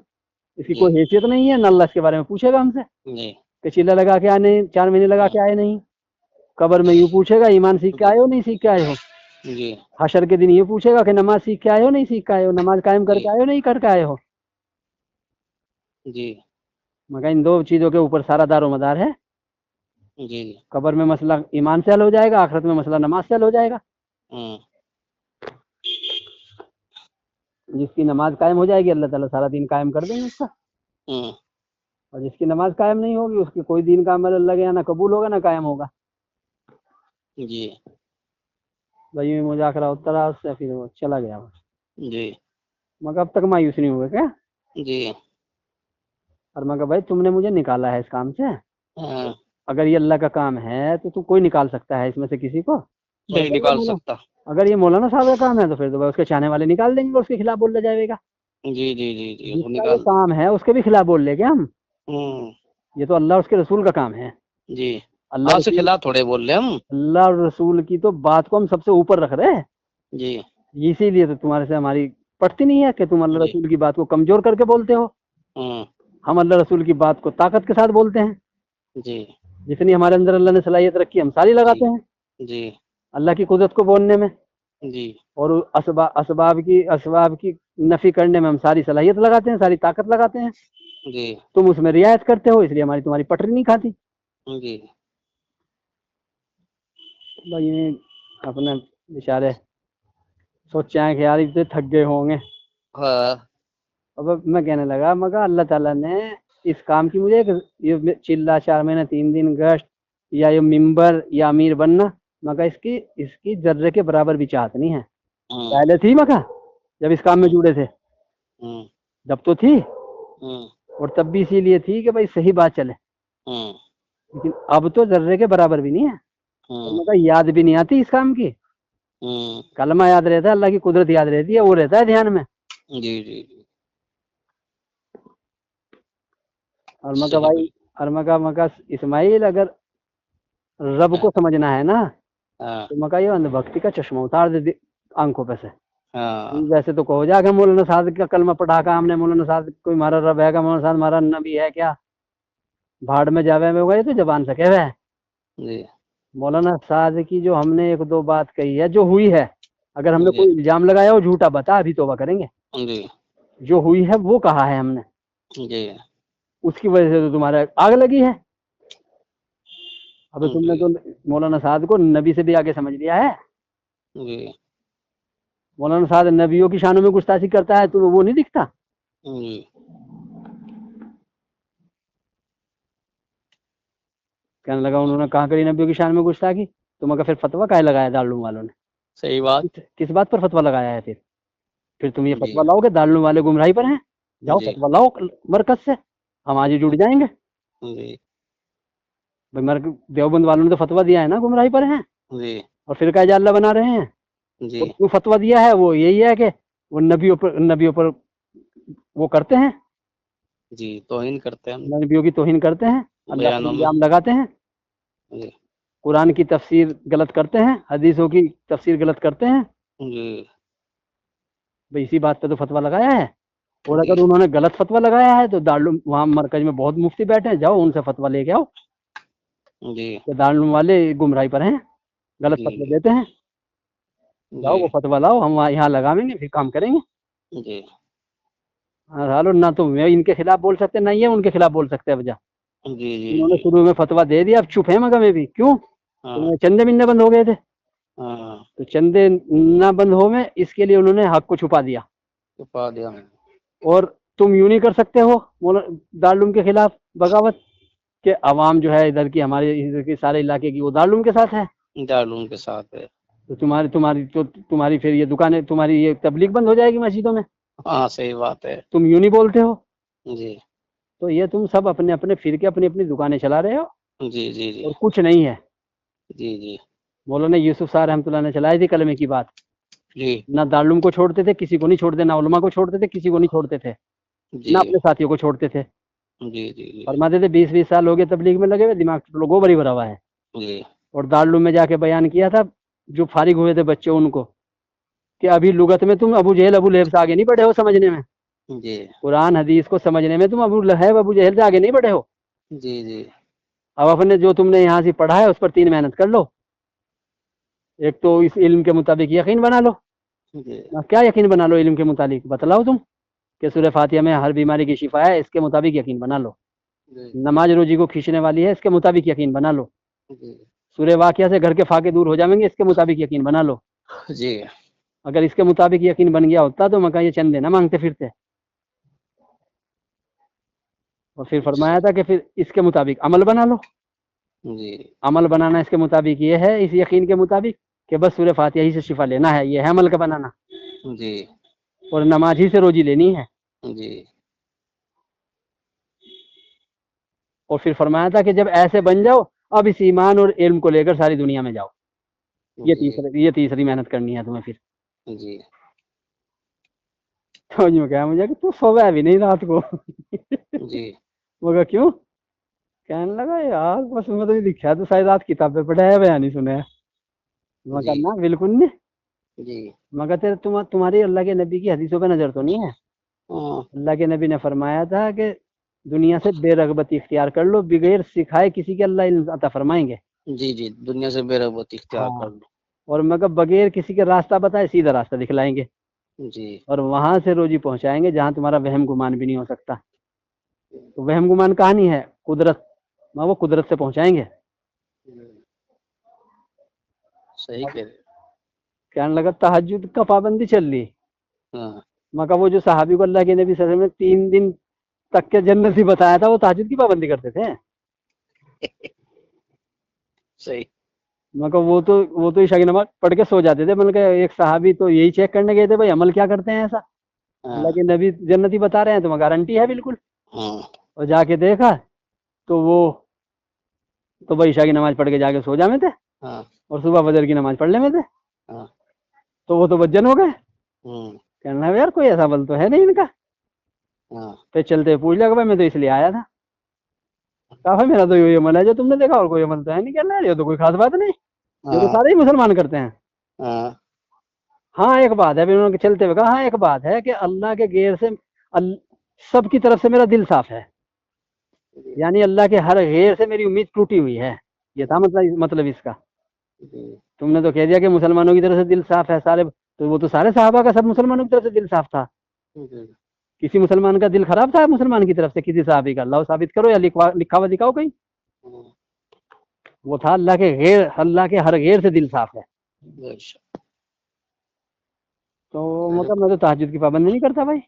اس کی جی کوئی حیثیت نہیں ہے. نہ اللہ اس کے بارے میں پوچھے گا ہم سے جی کہ چیلا لگا کے آئے نہیں. 4 مہینے لگا کے آئے نہیں. قبر میں یوں پوچھے گا ایمان سیکھ کے آئے ہو نہیں سیکھ کے آئے ہو. جی حشر کے دن یہ پوچھے گا کہ نماز سیکھ کے آئے ہو نہیں سیکھ کے آئے ہو. نماز قائم کر کے آئے ہو نہیں کر کے آئے ہو. جی مگر ان 2 چیزوں کے اوپر سارا دار و مدار ہے. جی جی قبر میں مسئلہ ایمان سے حل ہو جائے گا. آخرت میں مسئلہ نماز سے حل ہو جائے گا. جس کی نماز قائم ہو جائے گی اللہ تعالیٰ سارا دین قائم کر دیں گے اس کا. اور جس کی نماز قائم نہیں ہوگی اس کی کوئی دین کا عمل اللہ کے یہاں نہ قبول ہوگا نہ قائم ہوگا. جی بھائی میں مذاکرہ ہوتا رہا اس سے پھر وہ چلا گیا. جی مگر اب تک مایوس نہیں ہوئے کیا. جی اور میں کہا بھائی تم نے مجھے نکالا ہے اس کام سے. ہاں اگر یہ اللہ کا کام ہے تو کوئی نکال سکتا ہے اس میں سے کسی کو. نہیں نکال سکتا. اگر یہ مولانا صاحب کا کام ہے تو پھر تو اس کے چاہنے والے نکال دیں گے اور اس کے خلاف بولنا جائے گا. جی جی جی جی جس وہ کا یہ نکال. کام ہے اس کے بھی خلاف بول لیں گے ہم. ہوں. یہ تو اللہ اور اس کے رسول کا کام ہے. جی اللہ آپ سے رسول خلاف تھوڑے بول رہے ہم. اللہ اور رسول کی تو بات کو ہم سب سے اوپر رکھ رہے ہیں. جی اسی لیے تو تمہارے سے ہماری پڑتی نہیں ہے کہ تم اللہ جی. رسول کی بات کو کمزور کر کے بولتے ہو. ہوں. ہم اللہ رسول کی بات کو طاقت کے ساتھ بولتے ہیں. جی جتنی ہمارے اندر اللہ نے صلاحیت رکھی ہم ساری جی لگاتے ہیں جی اللہ کی قدرت کو بولنے میں. جی اور اسباب کی نفی کرنے میں ہم ساری صلاحیت لگاتے ہیں, ساری طاقت لگاتے ہیں. جی تم اس میں رعایت کرتے ہو, اس لیے تمہاری پٹری نہیں کھاتی. جی. بھائی اپنے بیچارے سوچے ہیں کہ یار اتنے تھک گئے ہوں گے. ہاں. اب میں کہنے لگا مگر اللہ تعالیٰ نے اس کام کی مجھے یہ چلا 4 مہینے 3 دن گشت یا یہ ممبر یا امیر بننا مگر اس کی ذرے کے برابر بھی چاہت نہیں ہے. ہوں. پہلے تھی مگر جب اس کام میں جڑے تھے ہوں. جب تو تھی, ہوں. اور تب بھی اسی لیے تھی کہ بھائی صحیح بات چلے. ہوں. لیکن اب تو ذرے کے برابر بھی نہیں ہے. اور ہوں. مگر یاد بھی نہیں آتی اس کام کی. ہوں. کلمہ یاد رہتا ہے, اللہ کی قدرت یاد رہتی ہے, وہ رہتا ہے دھیان میں. جی جی جی. اور مگر صحیح بھائی بھائی. اور مگر اسماعیل اگر رب کو سمجھنا ہے نا ہاں تو مگر یہ اندھ بھکتی کا چشمہ اتار دے آنکھوں پہ سے. ہاں. ویسے تو کہو جا کہ مولانا صاحب کا کلمہ پڑھا کا ہم نے, مولانا صاحب کوئی ہمارا رب ہے گا, مولانا صاحب ہمارا نبی ہے کیا, بھاڑ میں جاوے میں ہوگا. یہ تو زبان سے کہہ رہے ہیں. جی مولانا صاحب کی جو ہم نے 1-2 بات کہی ہے جو ہوئی ہے, اگر ہم نے جی کوئی الزام لگایا ہو جھوٹا بتا, ابھی توبہ کریں گے. جی جو ہوئی ہے وہ کہا ہے ہم نے, جی اس کی وجہ سے تو تمہارے آگ لگی ہے. اب تم نے جی تو مولانا صاحب کو نبی سے بھی آگے سمجھ لیا ہے. جی مولانا صاحب نبیوں کی شانوں میں گستاخی کرتا ہے تو وہ نہیں دکھتا. جی. کہنے لگا انہوں نے کہاں کری نبیوں کی شان میں گستاخی, تو مگر پھر فتویٰ کہے لگایا دارالعلوم والوں نے. صحیح بات. کس بات پر فتویٰ لگایا ہے پھر تم یہ جی فتویٰ لاؤ کہ دارالعلوم والے گمراہی پر ہیں. جاؤ جی فتویٰ لاؤ مرکز سے, ہم آج ہی جڑ جائیں گے. جی بھائی دیوبند والوں نے تو فتویٰ دیا ہے نا گمراہی پر ہیں, جی اور فرقہ جعلیہ بنا رہے ہیں. جی اور جو فتویٰ دیا ہے وہ یہی ہے کہ وہ نبیوں پر وہ کرتے ہیں, جی توہین کرتے ہیں ہم نبیوں کی توہین کرتے ہیں, اللہ پر بیانوں میں. الزام لگاتے ہیں, جی قرآن کی تفسیر غلط کرتے ہیں, حدیثوں کی تفسیر غلط کرتے ہیں. جی بھائی اسی بات پہ تو فتویٰ لگایا ہے. اور جی اگر انہوں نے غلط فتویٰ لگایا ہے تو دارالعلوم وہاں مرکز میں بہت مفتی بیٹھے ہیں, جاؤ ان سے فتویٰ لے کے آؤ جی کہ دارالعلوم والے گمراہی پر ہیں, غلط جی فتویٰ دیتے ہیں. جاؤ جی وہ فتویٰ لاؤ, ہم یہاں لگاویں گے, پھر کام کریں گے. جی نہ تو میں ان کے خلاف بول سکتے, نہ یہ ان کے خلاف بول سکتے. اب جا جی جی انہوں نے جی. شروع میں فتویٰ دے دیا, اب چپ ہے مگر میں بھی. کیوں؟ ہاں چندے مندے بند ہو گئے تھے, ہاں. تو چندے نہ بند ہو میں اس کے لیے انہوں نے حق کو چھپا دیا. چھپا دیا میں. اور تم یوں نہیں کر سکتے ہو دارالعلوم کے خلاف بغاوت, کہ عوام جو ہے ادھر کی ہمارے ادھر کی سارے علاقے کی وہ دارالعلوم کے ساتھ ہے. دارالعلوم کے ساتھ ہے. تو تمہاری پھر یہ دکانیں, تمہاری یہ تبلیغ بند ہو جائے گی مسجدوں میں. ہاں صحیح بات ہے. تم یوں نہیں بولتے ہو. جی تو یہ تم سب اپنے اپنے فرقے اپنی اپنی دکانیں چلا رہے ہو, جی جی جی اور کچھ نہیں ہے. جی جی مولانا یوسف صاحب رحمۃ اللہ نے چلائی تھی کلمے کی بات. جی نہ دارالعلوم کو چھوڑتے تھے, کسی کو نہیں چھوڑتے, نہ علماء کو چھوڑتے تھے, کسی کو نہیں چھوڑتے تھے, نہ جی اپنے ساتھیوں کو چھوڑتے تھے. جی جی جی فرماتے تھے 20-20 سال ہو گئے تبلیغ میں لگے ہوئے, دماغ لوگوں بری بھرا ہوا ہے. جی اور دارالعلوم میں جا کے بیان کیا تھا جو فارغ ہوئے تھے بچے ان کو, کہ ابھی لغت میں تم ابو جہل ابو لہب سے آگے نہیں بڑھے ہو سمجھنے میں. جی قرآن حدیث کو سمجھنے میں تم ابو لہب ابو جہل سے آگے نہیں بڑھے ہو. جی جی اب اپنے جو تم نے یہاں سے پڑھا ہے اس پر 3 محنت کر لو. ایک تو اس علم کے مطابق یقین بنا لو. جی کیا یقین بنا لو علم کے متعلق بتلاؤ تم, کہ سورہ فاتحہ میں ہر بیماری کی شفا ہے, اس کے مطابق یقین بنا لو. جی نماز روزی کو کھینچنے والی ہے, اس کے مطابق یقین بنا لو. جی سورہ واقعہ سے گھر کے فاقے دور ہو جائیں گے, اس کے مطابق یقین بنا لو. جی اگر اس کے مطابق یقین بن گیا ہوتا تو مکہ یہ چندے نہ مانگتے پھرتے. اور پھر فرمایا تھا کہ پھر اس کے مطابق عمل بنا لو. جی عمل بنانا اس کے مطابق یہ ہے, اس یقین کے مطابق, کہ بس سورہ فاتحہ ہی سے شفا لینا ہے, یہ ہے عمل کا بنانا. جی اور نماز ہی سے روزی لینی ہے. جی اور پھر فرمایا تھا کہ جب ایسے بن جاؤ, اب اس ایمان اور علم کو لے کر ساری دنیا میں جاؤ. یہ تیسری محنت کرنی ہے تمہیں پھر. جی تو یوں کہا مجھے کہ تو سویا بھی نہیں رات کو. جی وہ کہا کیوں؟ کہنے لگا یار بس میں تو یہ لکھا تو ساری رات کتابیں پڑھا ہے بیان نہیں سنا ہے. میں کہا جی نا بالکل نہیں. جی میں کہا تمہاری اللہ کے نبی کی حدیثوں پہ نظر تو نہیں ہے؟ ہاں اللہ کے نبی نے فرمایا تھا کہ دنیا سے بے رغبتی اختیار کر لو، بغیر سکھائے کسی کے اللہ علم عطا فرمائیں گے. جی جی دنیا سے بے رغبتی اختیار ہاں کر لو. اور میں کہا بغیر کسی کے راستہ بتائے سیدھا راستہ دکھلائیں گے، جی اور وہاں سے روزی پہنچائیں گے جہاں تمہارا وہم گمان بھی نہیں ہو سکتا. تو وہم گمان کہانی ہے قدرت، وہ قدرت سے پہنچائیں گے. صحیح کہہ رہے. کہنے لگا تہجد کا پابندی چل رہی. ہاں میں کہا وہ جو صحابی کو اللہ کے نبی صلی اللہ علیہ وسلم نے 3 دن تک کے جنت ہی بتایا تھا، وہ تہجد کی پابندی کرتے تھے. صحیح. میں کہا وہ تو عشاء کی نماز پڑھ کے سو جاتے تھے. میں نے کہا ایک صحابی تو یہی چیک کرنے گئے تھے بھائی عمل کیا کرتے ہیں ایسا. ہاں اللہ کے نبی جنتی بتا رہے ہیں تو گارنٹی ہے بالکل. ہاں اور جا کے دیکھا تو وہ تو بھائی عشاء کی نماز پڑھ کے جا کے سو جانے تھے، ہاں اور صبح فجر کی نماز پڑھ لینے تھے. ہاں تو وہ تو بجن ہو گئے. کہنا یار کوئی ایسا بل تو ہے نہیں ان کا. ہاں پھر چلتے پوچھ لیا کہ بھائی میں تو اس لیے آیا تھا. کہا میرا تو یہ عمل ہے جو تم نے دیکھا، اور کوئی عمل تو ہے نہیں. کہنا یہ تو کوئی خاص بات نہیں، یہ تو سارے ہی مسلمان کرتے ہیں. ہاں ہاں ایک بات ہے، پھر انہوں نے چلتے ہوئے کہا ہاں ایک بات ہے کہ اللہ کے غیر سے سب کی طرف سے میرا دل صاف ہے، یعنی اللہ کے ہر غیر سے میری امید ٹوٹی ہوئی ہے. یہ تھا مطلب اس کا. تم نے تو کہہ دیا کہ مسلمانوں کی طرف سے دل صاف ہے سارے، تو وہ تو سارے صحابہ کا سب مسلمانوں کی طرف سے دل صاف تھا. کسی مسلمان کا دل خراب تھا مسلمان کی طرف سے کسی صحابی کا؟ اللہ ثابت کرو یا لکھا ہوا دکھاؤ کہیں. وہ تھا اللہ کے ہر غیر سے دل صاف ہے. تو مطلب میں تو تہجد کی پابندی نہیں کرتا بھائی.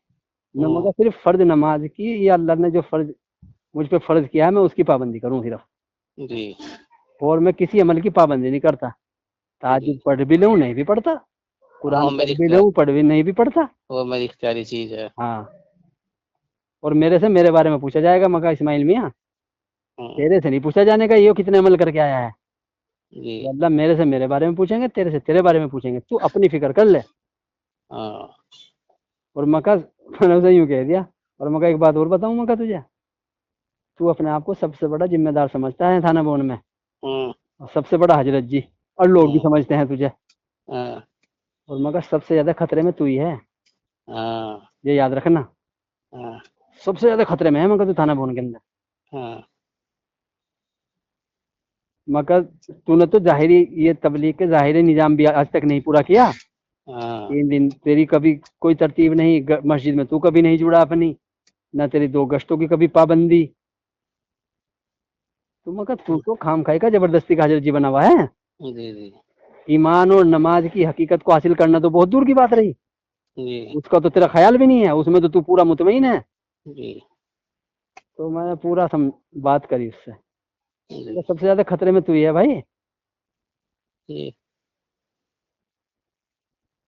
میں مگر صرف فرض نماز کی، یا اللہ نے جو فرض مجھ پہ فرض کیا ہے میں اس کی پابندی کروں صرف. جی اور میں کسی عمل کی پابندی نہیں کرتا. تہجد پڑھ بھی لوں نہیں بھی پڑھتا، وہ قرآن پڑھ میری بھی لوں پڑھ بھی نہیں بھی پڑھتا. وہ میری اختیاری چیز ہے. ہاں اور میرے سے میرے بارے میں پوچھا جائے گا. مکہ اسماعیل میاں تیرے سے نہیں پوچھا جانے کا یہ کتنے عمل کر کے آیا ہے. جی اللہ میرے سے میرے بارے میں پوچھیں گے، تیرے سے تیرے بارے میں پوچھیں گے. تو اپنی فکر کر لے. ہاں اور مکہ میں نے اسے یوں کہہ دیا. اور مکہ ایک بات اور بتاؤں مکہ تجھے، تو اپنے آپ کو سب سے بڑا ذمہ دار سمجھتا ہے تھانہ بون میں، اور سب سے بڑا حضرت جی، اور لوگ بھی سمجھتے ہیں تجھے. اور مگر سب سے زیادہ خطرے میں تو ہی ہے، یہ یاد رکھنا. سب سے زیادہ خطرے میں ہے مگر تو تھانہ بون کے اندر. مگر تو نے تو ظاہری یہ تبلیغ کے ظاہری نظام بھی آج تک نہیں پورا کیا. 3 دن تیری کبھی کوئی ترتیب نہیں، مسجد میں تو کبھی نہیں جڑا اپنی، نہ تیری 2 گشتوں کی کبھی پابندی. تو مگر تو تو خام خائی کا زبردستی کا حضرت جی بنا ہوا ہے. جی جی ایمان اور نماز کی حقیقت کو حاصل کرنا تو بہت دور کی بات رہی. جی اس کا تو تیرا خیال بھی نہیں ہے، اس میں تو پورا مطمئن ہے. جی تو میں نے پورا بات کری اس سے. جی سب سے زیادہ خطرے میں تو ہی ہے بھائی. جی